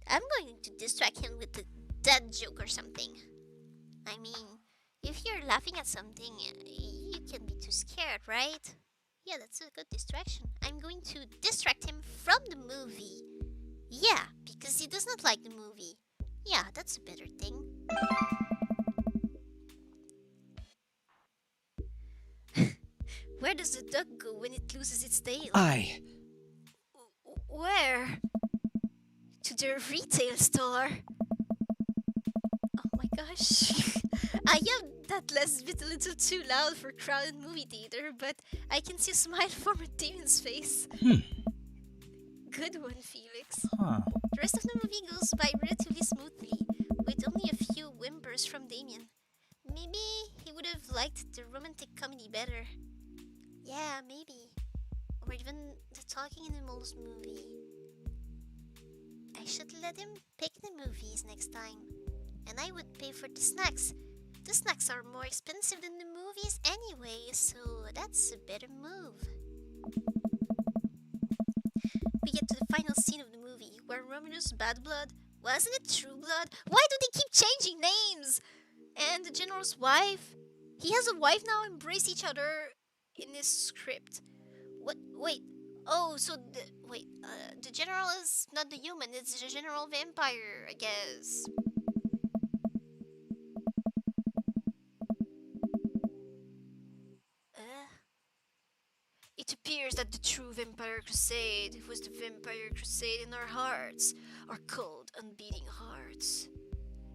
I'm going to distract him with a dad joke or something. I mean, if you're laughing at something, you can be too scared, right? Yeah, that's a good distraction. I'm going to distract him from the movie. Yeah, because he does not like the movie. Yeah, that's a better thing. Where does the duck go when it loses its tail? Where? To the retail store. Oh my gosh. I yelled that last bit a little too loud for crowded movie theater, but I can see a smile form on Damien's face. Good one, Felix. Huh. The rest of the movie goes by relatively smoothly, with only a few whimpers from Damien. Maybe he would have liked the romantic comedy better. Yeah, maybe. Or even the Talking Animals movie. I should let him pick the movies next time. And I would pay for the snacks. The snacks are more expensive than the movies anyway, so that's a better move. We get to the final scene of the movie, where Romulus' bad blood, wasn't it true blood? Why do they keep changing names? And the general's wife, he has a wife now, embrace each other in his script. What? Wait. Oh, so the general is not the human, it's the general vampire, I guess. It appears that the true Vampire Crusade was the Vampire Crusade in our hearts, our cold, unbeating hearts.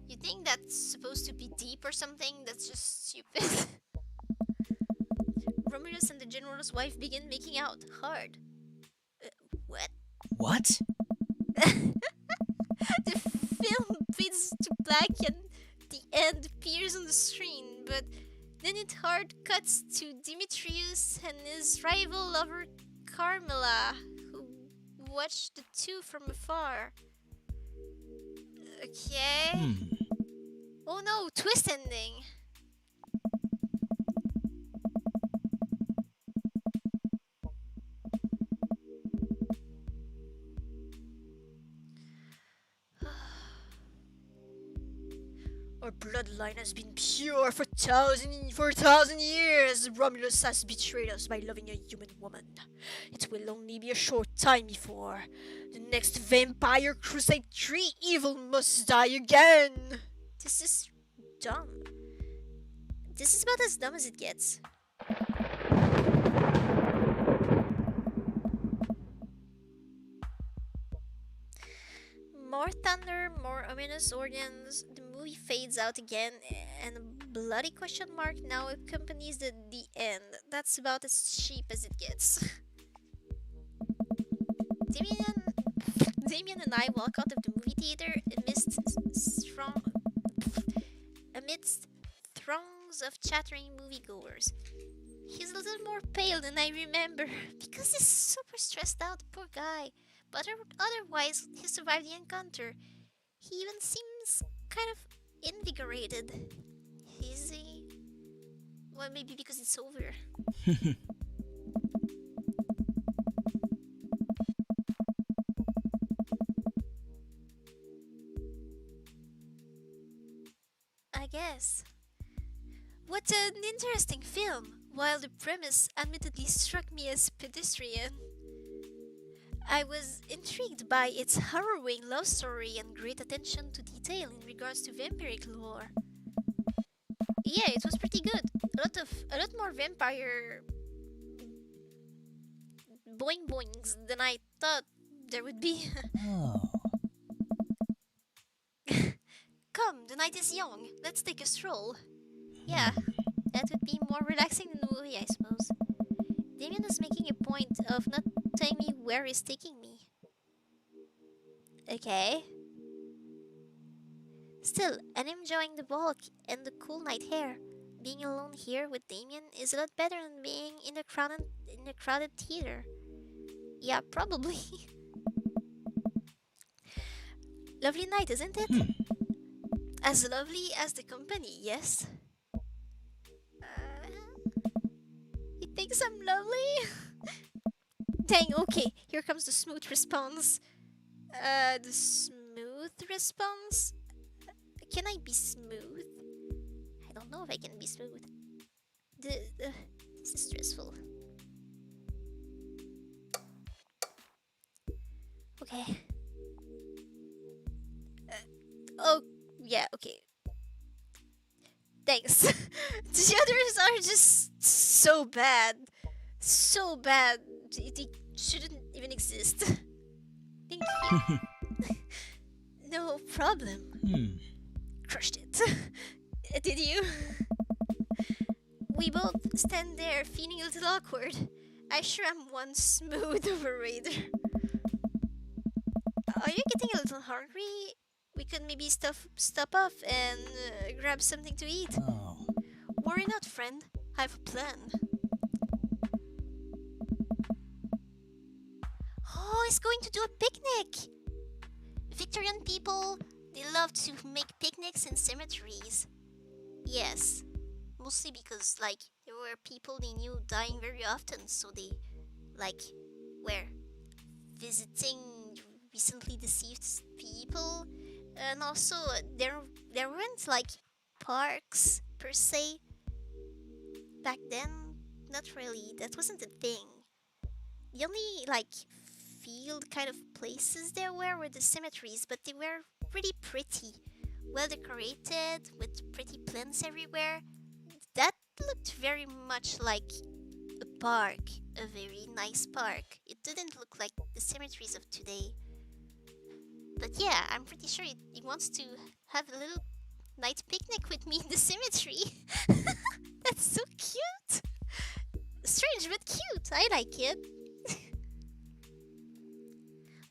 You think that's supposed to be deep or something? That's just stupid. Romulus and the general's wife begin making out hard. What? What? The film fades to black and the end appears on the screen, but then it hard cuts to Demetrius and his rival lover Carmilla, who watch the two from afar. Okay. Oh no, twist ending. bloodline has been pure for thousand years. Romulus has betrayed us by loving a human woman. It will only be a short time before the next Vampire Crusade 3 evil must die again. This is dumb. This is about as dumb as it gets. More thunder, more ominous organs. The movie fades out again, and a bloody question mark now accompanies the end. That's about as cheap as it gets. Damien and I walk out of the movie theater amidst throngs of chattering moviegoers. He's a little more pale than I remember because he's super stressed out, poor guy. But otherwise, he survived the encounter. He even seems kind of invigorated. Is he? Well, maybe because it's over. I guess. What an interesting film, while the premise admittedly struck me as pedestrian. I was intrigued by its harrowing love story and great attention to detail in regards to vampiric lore. Yeah, it was pretty good. A lot more vampire boing boings than I thought there would be. Oh. Come, the night is young. Let's take a stroll. Yeah, that would be more relaxing than the movie, I suppose. Damien is making a point of not telling me where he's taking me. Okay. Still, I'm enjoying the walk and the cool night air. Being alone here with Damien is a lot better than being in a crowded theater. Yeah, probably. Lovely night, isn't it? As lovely as the company, yes? He thinks I'm lovely? Dang, okay, here comes the smooth response. The smooth response? Can I be smooth? I don't know if I can be smooth. This is stressful. Okay. Oh, yeah, okay. Thanks. The others are just so bad. So bad. They shouldn't even exist. Thank you. No problem. Crushed it. Did you? We both stand there feeling a little awkward. I sure am one smooth operator. Are you getting a little hungry? We could maybe stop off and grab something to eat. Oh. Worry not, friend. I have a plan. Oh, he's going to do a picnic! Victorian people, they love to make picnics in cemeteries. Yes. Mostly because, like, there were people they knew dying very often, so they, like, were visiting recently deceased people. And also, there weren't, like, parks, per se. Back then, not really. That wasn't a thing. The only, like, field kind of places there were the cemeteries, but they were really pretty. Well decorated, with pretty plants everywhere. That looked very much like a park. A very nice park. It didn't look like the cemeteries of today. But yeah, I'm pretty sure he wants to have a little night picnic with me in the cemetery. That's so cute. Strange but cute. I like it.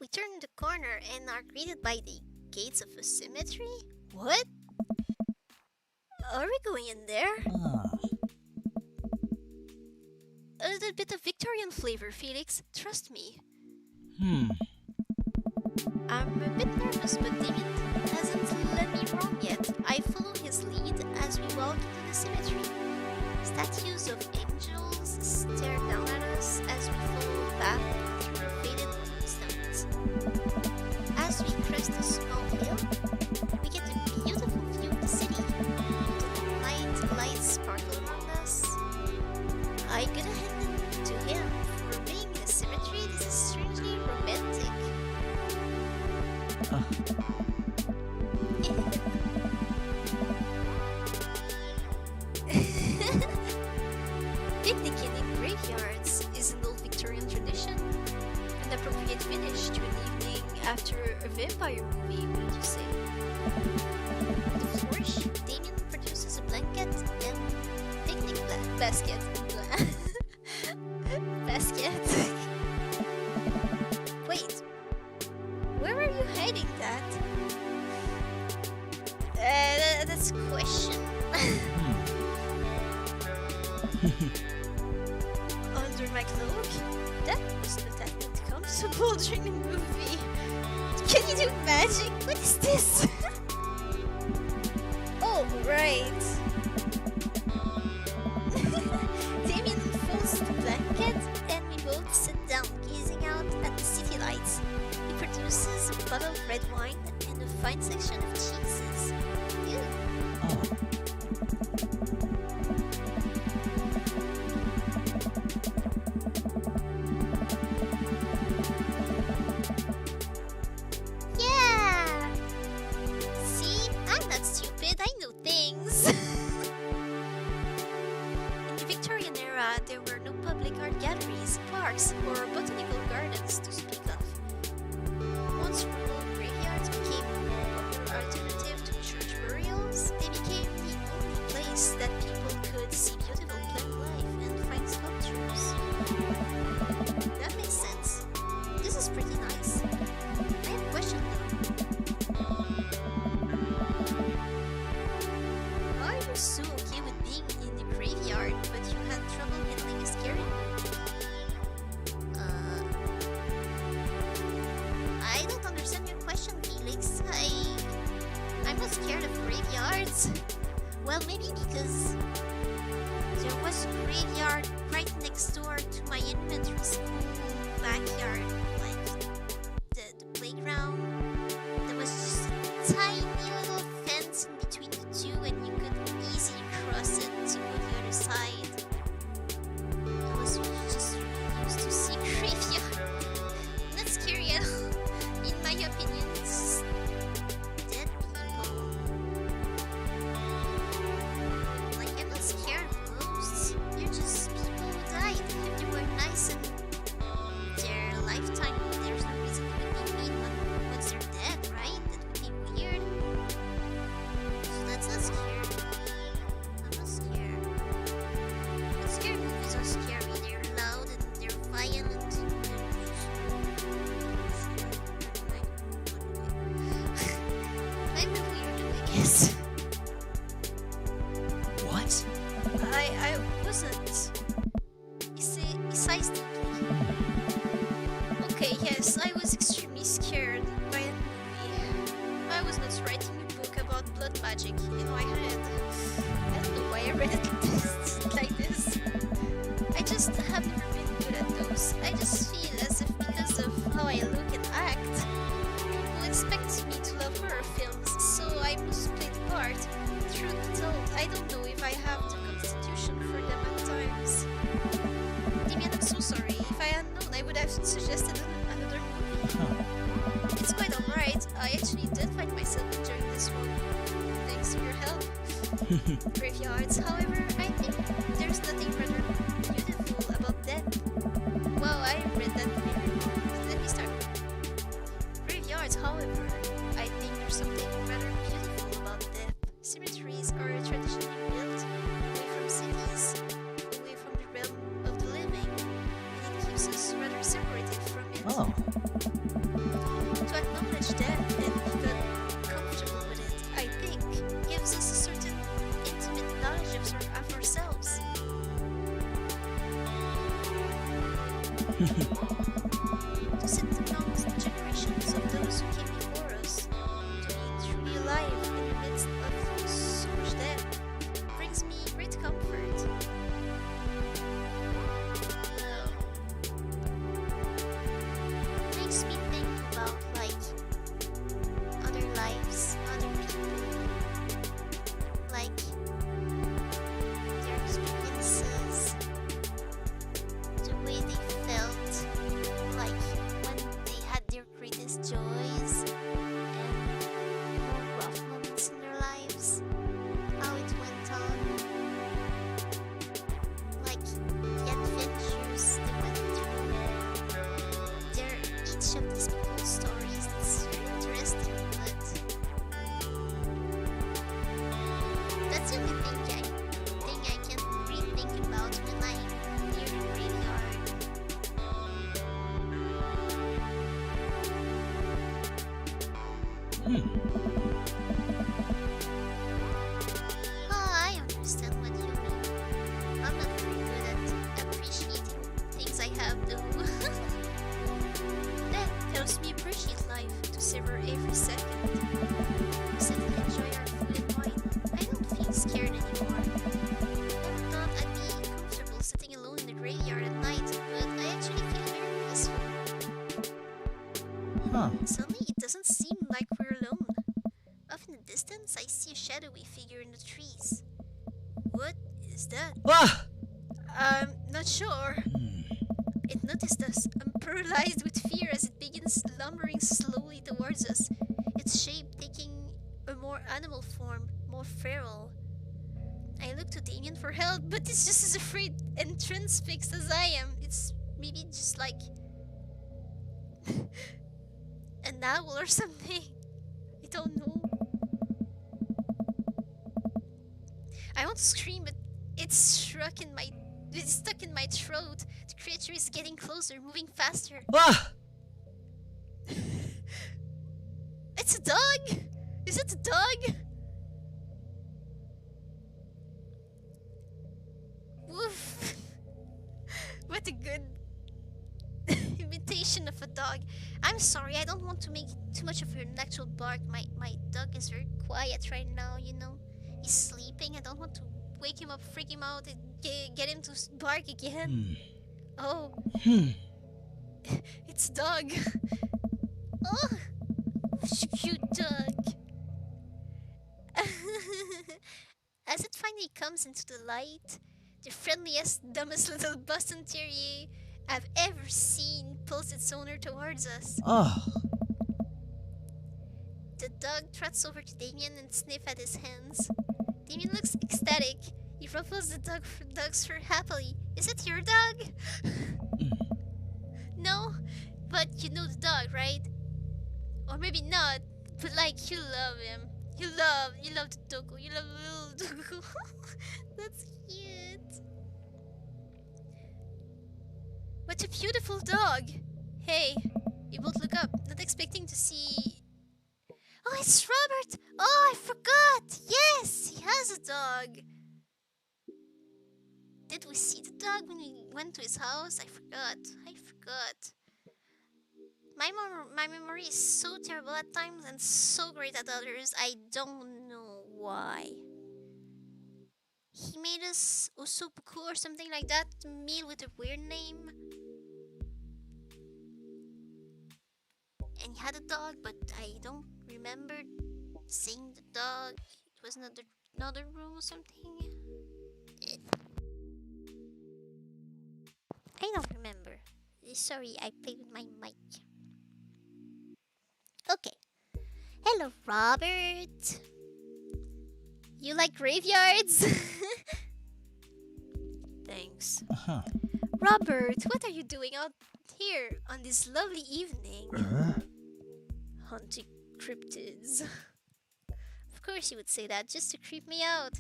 We turn the corner and are greeted by the gates of a cemetery. What? Are we going in there? Ah. A little bit of Victorian flavor, Felix. Trust me. I'm a bit nervous, but David hasn't led me wrong yet. I follow his lead as we walk into the cemetery. Statues of angels stare down at us as we follow a path through faded stones. As we crest a small hill, we get a beautiful view of the city. Picnicking in graveyards is an old Victorian tradition, an appropriate finish to an evening after a vampire movie, would you say? To flourish, Damien produces a blanket and picnic basket. Basket. Wait, where are you hiding that? That's a question. Under my cloak? That was not that comfortable during the movie. Can you do magic? What is this? Oh, right. Damien unfolds the blanket and we both sit down, gazing out at the city lights. He produces a bottle of red wine and a fine section of cheeses. Ew. Yeah! See? I'm not stupid, I know things. In the Victorian era, there were no public art galleries, parks, or botanical gardens to speak of. Once rural graveyards became a more popular alternative to church burials, they became the only place that people could see beautiful plant life and find sculptures. That makes sense. This is pretty nice. I have a question though. How are you so okay with being in the graveyard, but you had trouble handling a scary movie? I don't understand your question, Felix. I'm not scared of graveyards. Well, maybe because there was a graveyard right next door to my elementary school backyard, like the playground. There was just a tiny little fence in between the two, and you could easily cross it to go the other side. I was just really used to see graveyard. Not scary at all. In my opinion, it's just dead people. Like, I'm not scared of ghosts. They're just people who died. If they were nice in their lifetime, there's no reason they would be mean once they're dead, right? That would be weird. So that's not scared. I'm not scared. But scary movies are scary. They're loud and they're violent. I'm a weirdo, I guess. What? I wasn't. Besides deeply. Okay, yes, I was extremely scared by a movie. I was not writing a book about blood magic in my head. I don't know why I read it like this. I just have never been good at those. I just feel as if because of how I look and act, people expect me to love horror films, so I must play the part. Truth be told, I don't know if I have the constitution for them at times. Damien, I'm so sorry. If I had known, I would have suggested another movie. It's quite alright. I actually did find myself enjoying this one. Thanks to your help. Graveyards, however, I think there's nothing rather beautiful about them. Wow, I read that very wrong. Let me start. Graveyards, however, I think there's something rather beautiful about them. Cemeteries are traditionally built away from cities, away from the realm of the living, and it keeps us rather separated from it. Oh. To acknowledge that and become comfortable with it, I think, gives us a certain intimate knowledge of ourselves. To sit amongst the generations of those who came before us, to be truly alive in the midst of so much death, brings me great comfort. Makes me think about like other lives, other people, like their experiences, the way they felt, like when they had their greatest joys, Oh, I understand what you mean. I'm not very good at appreciating things I have, though. That helps me appreciate life, to savor every second. We sit and enjoy our food and wine. I don't feel scared anymore. I thought I'd be comfortable sitting alone in the graveyard at night, but I actually feel very peaceful. Huh. Suddenly, it doesn't seem like we're alone. Off in the distance, I see a shadowy figure in the trees. What is that? Ah! I'm not sure. It noticed us. I'm paralyzed with fear as it begins lumbering slowly towards us, its shape taking a more animal form, more feral. I look to Damien for help, but it's just as afraid and transfixed as I am. It's maybe just like an owl or something. I don't know. I want to scream, but it's stuck in my throat. The creature is getting closer, moving faster. Ah! It's a dog! Is it a dog? Woof! What a good imitation of a dog. I'm sorry, I don't want to make too much of your natural bark. My dog is very quiet right now, you know. He's sleeping. I don't want to wake him up, freak him out, and get him to bark again. Oh, it's dog. Oh, cute dog. As it finally comes into the light, the friendliest, dumbest little Boston Terrier I've ever seen pulls its owner towards us. Oh. The dog trots over to Damien and sniffs at his hands. Damien looks ecstatic. He ruffles the dog's fur happily. Is it your dog? No, but you know the dog, right? Or maybe not, but like you love him. You love the doggo. You love the little doggo. That's cute. What a beautiful dog. Hey, you both look up, not expecting to see. Oh, it's Robert! Oh, I forgot! Yes, he has a dog. Did we see the dog when we went to his house? I forgot. My memory is so terrible at times and so great at others. I don't know why. He made us osobuku or something like that, meal with a weird name. And he had a dog, but I don't remember seeing the dog. It was another room or something. I don't remember. Sorry, I played with my mic. Okay. Hello, Robert. You like graveyards? Thanks. Robert, what are you doing out here on this lovely evening? Hunting cryptids. Of course you would say that, just to creep me out.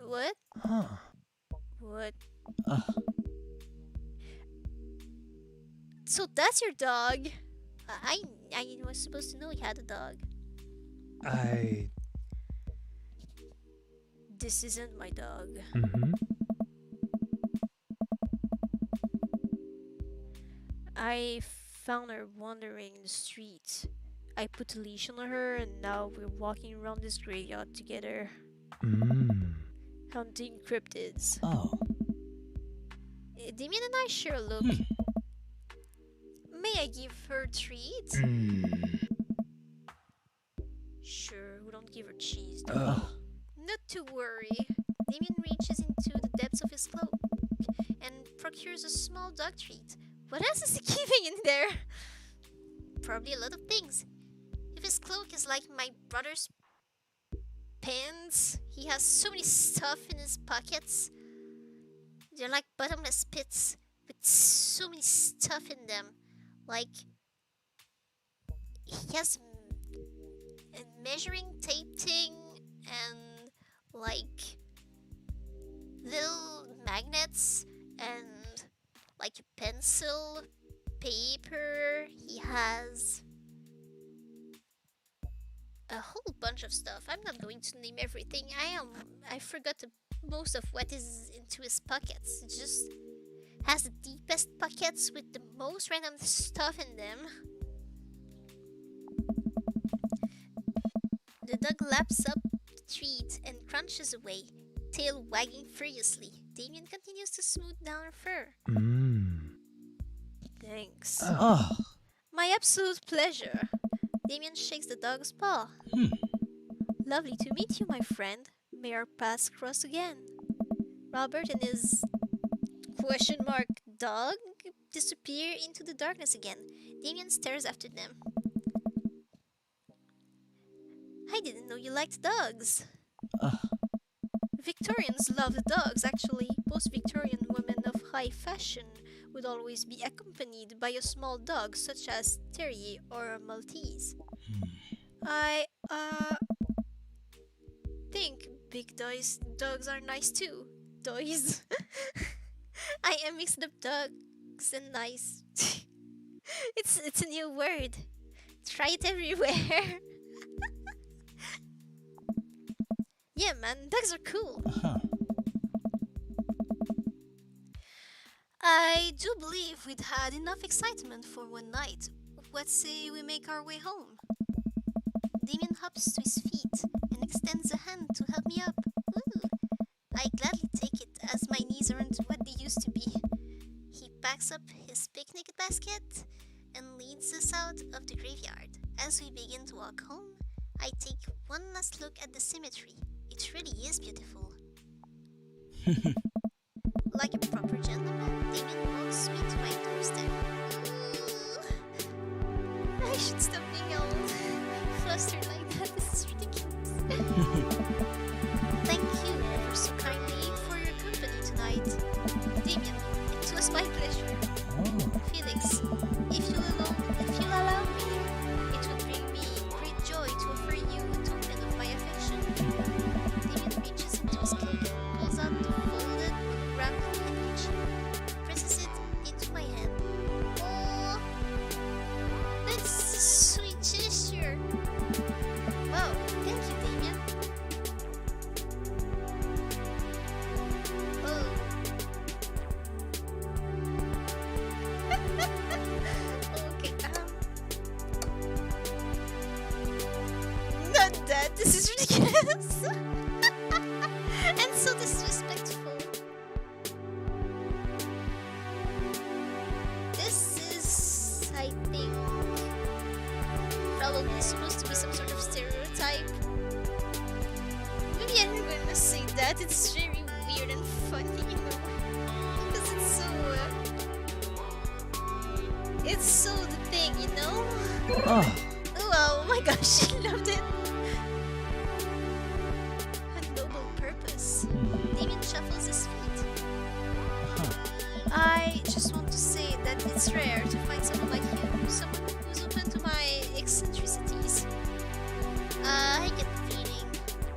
What? What? So that's your dog? I was supposed to know he had a dog. This isn't my dog. I found her wandering in the streets. I put a leash on her and now we're walking around this graveyard together. Hunting cryptids. Oh. Damien and I share a look. May I give her a treat? Sure, we don't give her cheese though. Not to worry. Damien reaches into the depths of his cloak and procures a small dog treat. What else is he keeping in there? Probably a lot of things. If his cloak is like my brother's pants, he has so many stuff in his pockets. They're like bottomless pits with so many stuff in them. Like, he has a measuring tape thing and like little magnets and like a pencil, paper. He has a whole bunch of stuff. I'm not going to name everything. I forgot most of what is into his pockets. It just has the deepest pockets with the most random stuff in them. The dog laps up the treat and crunches away, tail wagging furiously. Damien continues to smooth down her fur. Mmm. Thanks. Oh. My absolute pleasure. Damien shakes the dog's paw. Lovely to meet you, my friend. May our paths cross again. Robert and his question mark dog disappear into the darkness again. Damien stares after them. I didn't know you liked dogs. Victorians loved dogs, actually. Most Victorian women of high fashion would always be accompanied by a small dog such as Terrier or a Maltese. I think big dogs are nice too. Dogs. I mixed up dogs and nice. It's a new word. Try it everywhere. Yeah, man, dogs are cool. I do believe we'd had enough excitement for one night. Let's say we make our way home. Damien hops to his feet and extends a hand to help me up. Ooh. I gladly take it as my knees aren't what they used to be. He packs up his picnic basket and leads us out of the graveyard. As we begin to walk home, I take one last look at the cemetery. It really is beautiful. Like a proper gentleman, Damien walks me to my doorstep. Ooh. I should stop being all flustered like that. This is ridiculous. Thank you ever so kindly for your company tonight. Damien, it was my pleasure. Felix, if you'll allow me, it would bring me great joy to offer you a token of my affection. Damien reaches into his cloak, pulls out the folded, wrapped handkerchief, presses it into my hand. Oh, that's a sweet gesture. Wow, thank you, Damien. Oh. Okay, not that. This is ridiculous. And so disrespectful. This is, I think, probably supposed to be some sort of stereotype. Maybe I'm gonna say that. It's very weird and funny, you know, because it's so the thing, you know. Oh my gosh, I loved it. A noble purpose. Damien shuffles his feet. I just want to say that it's rare to find someone like you, someone who's open to my eccentricities. I get the feeling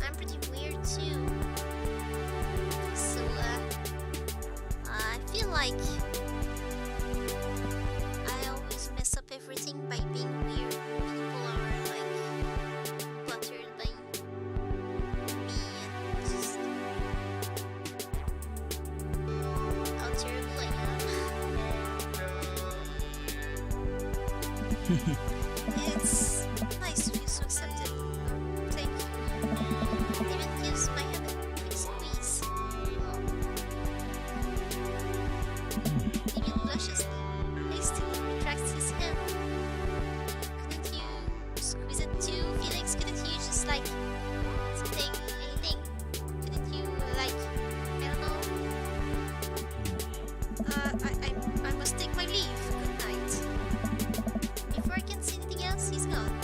I'm pretty weird too. So, I feel like I always mess up everything by being weird. People are like buttered by me and just how terrible I am. It's nice to feel so accepted. Thank you. David gives my hand a quick squeeze. Oh. David blushes, hastily retracts his hand. Couldn't you squeeze it too, Felix? Couldn't you just like something, anything? Couldn't you like, I don't know? I must take my leave. Good night. Before I can say anything else, he's gone.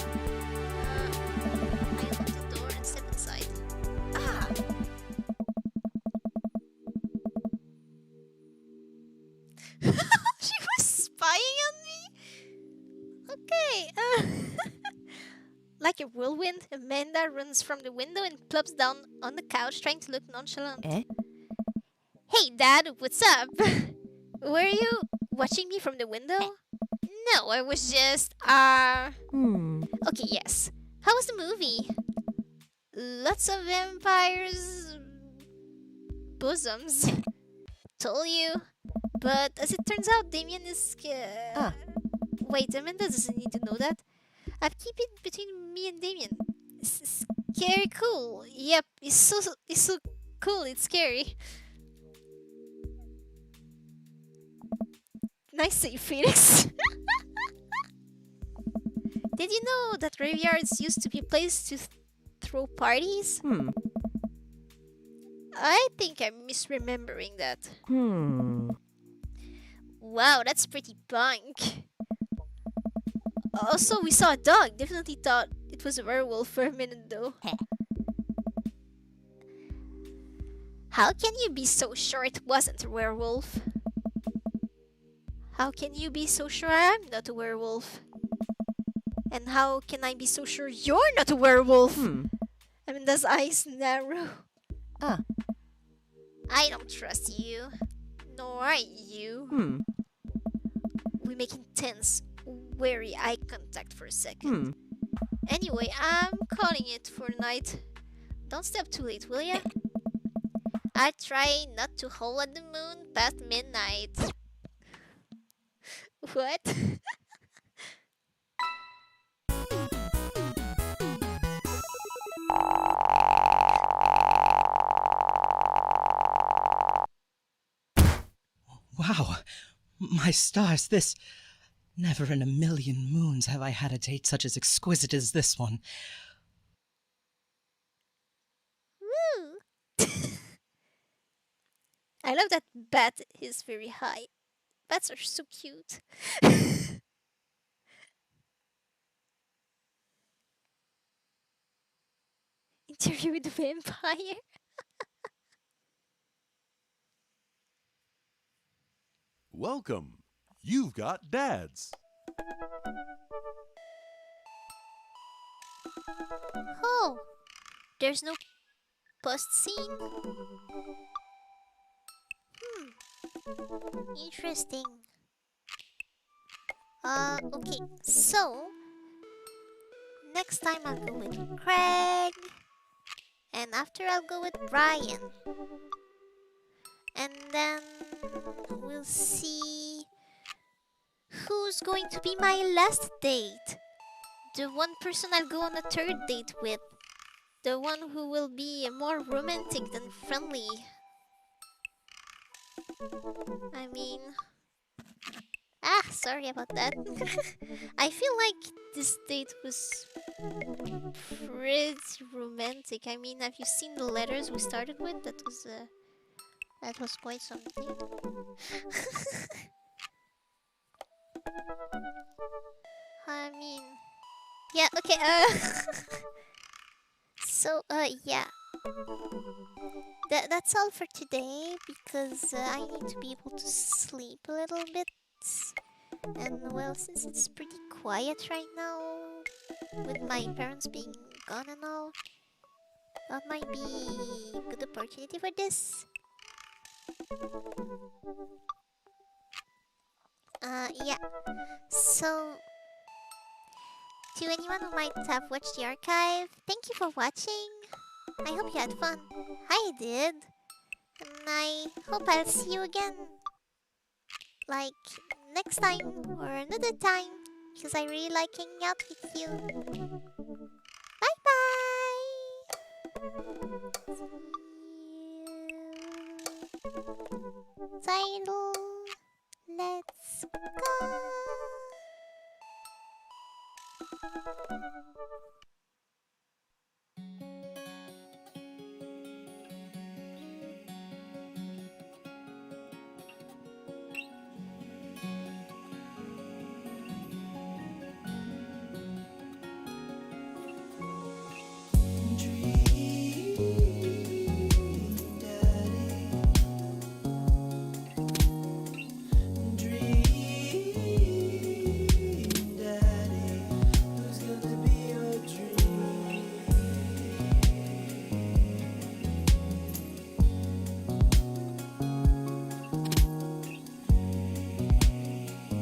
I open the door and step inside. Ah! She was spying on me? Okay. Like a whirlwind, Amanda runs from the window and plops down on the couch, trying to look nonchalant. Hey, Dad, what's up? Were you watching me from the window? No, I was just, Okay, yes. How was the movie? Lots of vampires' bosoms. Told you. But as it turns out, Damien is. Ah. Wait, Amanda doesn't need to know that. I've keep it between me and Damien. Scary cool. Yep, it's so cool. It's scary. Nice save, Phoenix. Did you know that graveyards used to be a place to throw parties? I think I'm misremembering that. Wow, that's pretty punk. Also, we saw a dog. Definitely thought it was a werewolf for a minute though. How can you be so sure it wasn't a werewolf? How can you be so sure I'm not a werewolf? And how can I be so sure you're not a werewolf? Amanda's eyes narrow. Ah. I don't trust you. Nor you. We make intense, wary eye contact for a second. Anyway, I'm calling it for the night. Don't stay up too late, will ya? I try not to howl at the moon past midnight. What? Wow. My stars, this... Never in a million moons have I had a date such as exquisite as this one. Woo! I love that bat is very high. Bats are so cute. Interview with the vampire. Welcome. You've got dads. Oh, there's no post scene. Interesting. Okay, so next time I'll go with Craig, and after I'll go with Brian, and then we'll see who's going to be my last date. The one person I'll go on a third date with. The one who will be more romantic than friendly. I mean... sorry about that. I feel like this date was pretty romantic. I mean, have you seen the letters we started with? That was quite something. I mean... Yeah, okay, So, yeah. That's all for today, because I need to be able to sleep a little bit. And, well, since it's pretty quiet right now, with my parents being gone and all, that might be a good opportunity for this. Yeah. So, to anyone who might have watched the archive, thank you for watching. I hope you had fun. I did. And I hope I'll see you again. Like, next time or another time. Because I really like hanging out with you. Bye bye! Tidal. Let's go!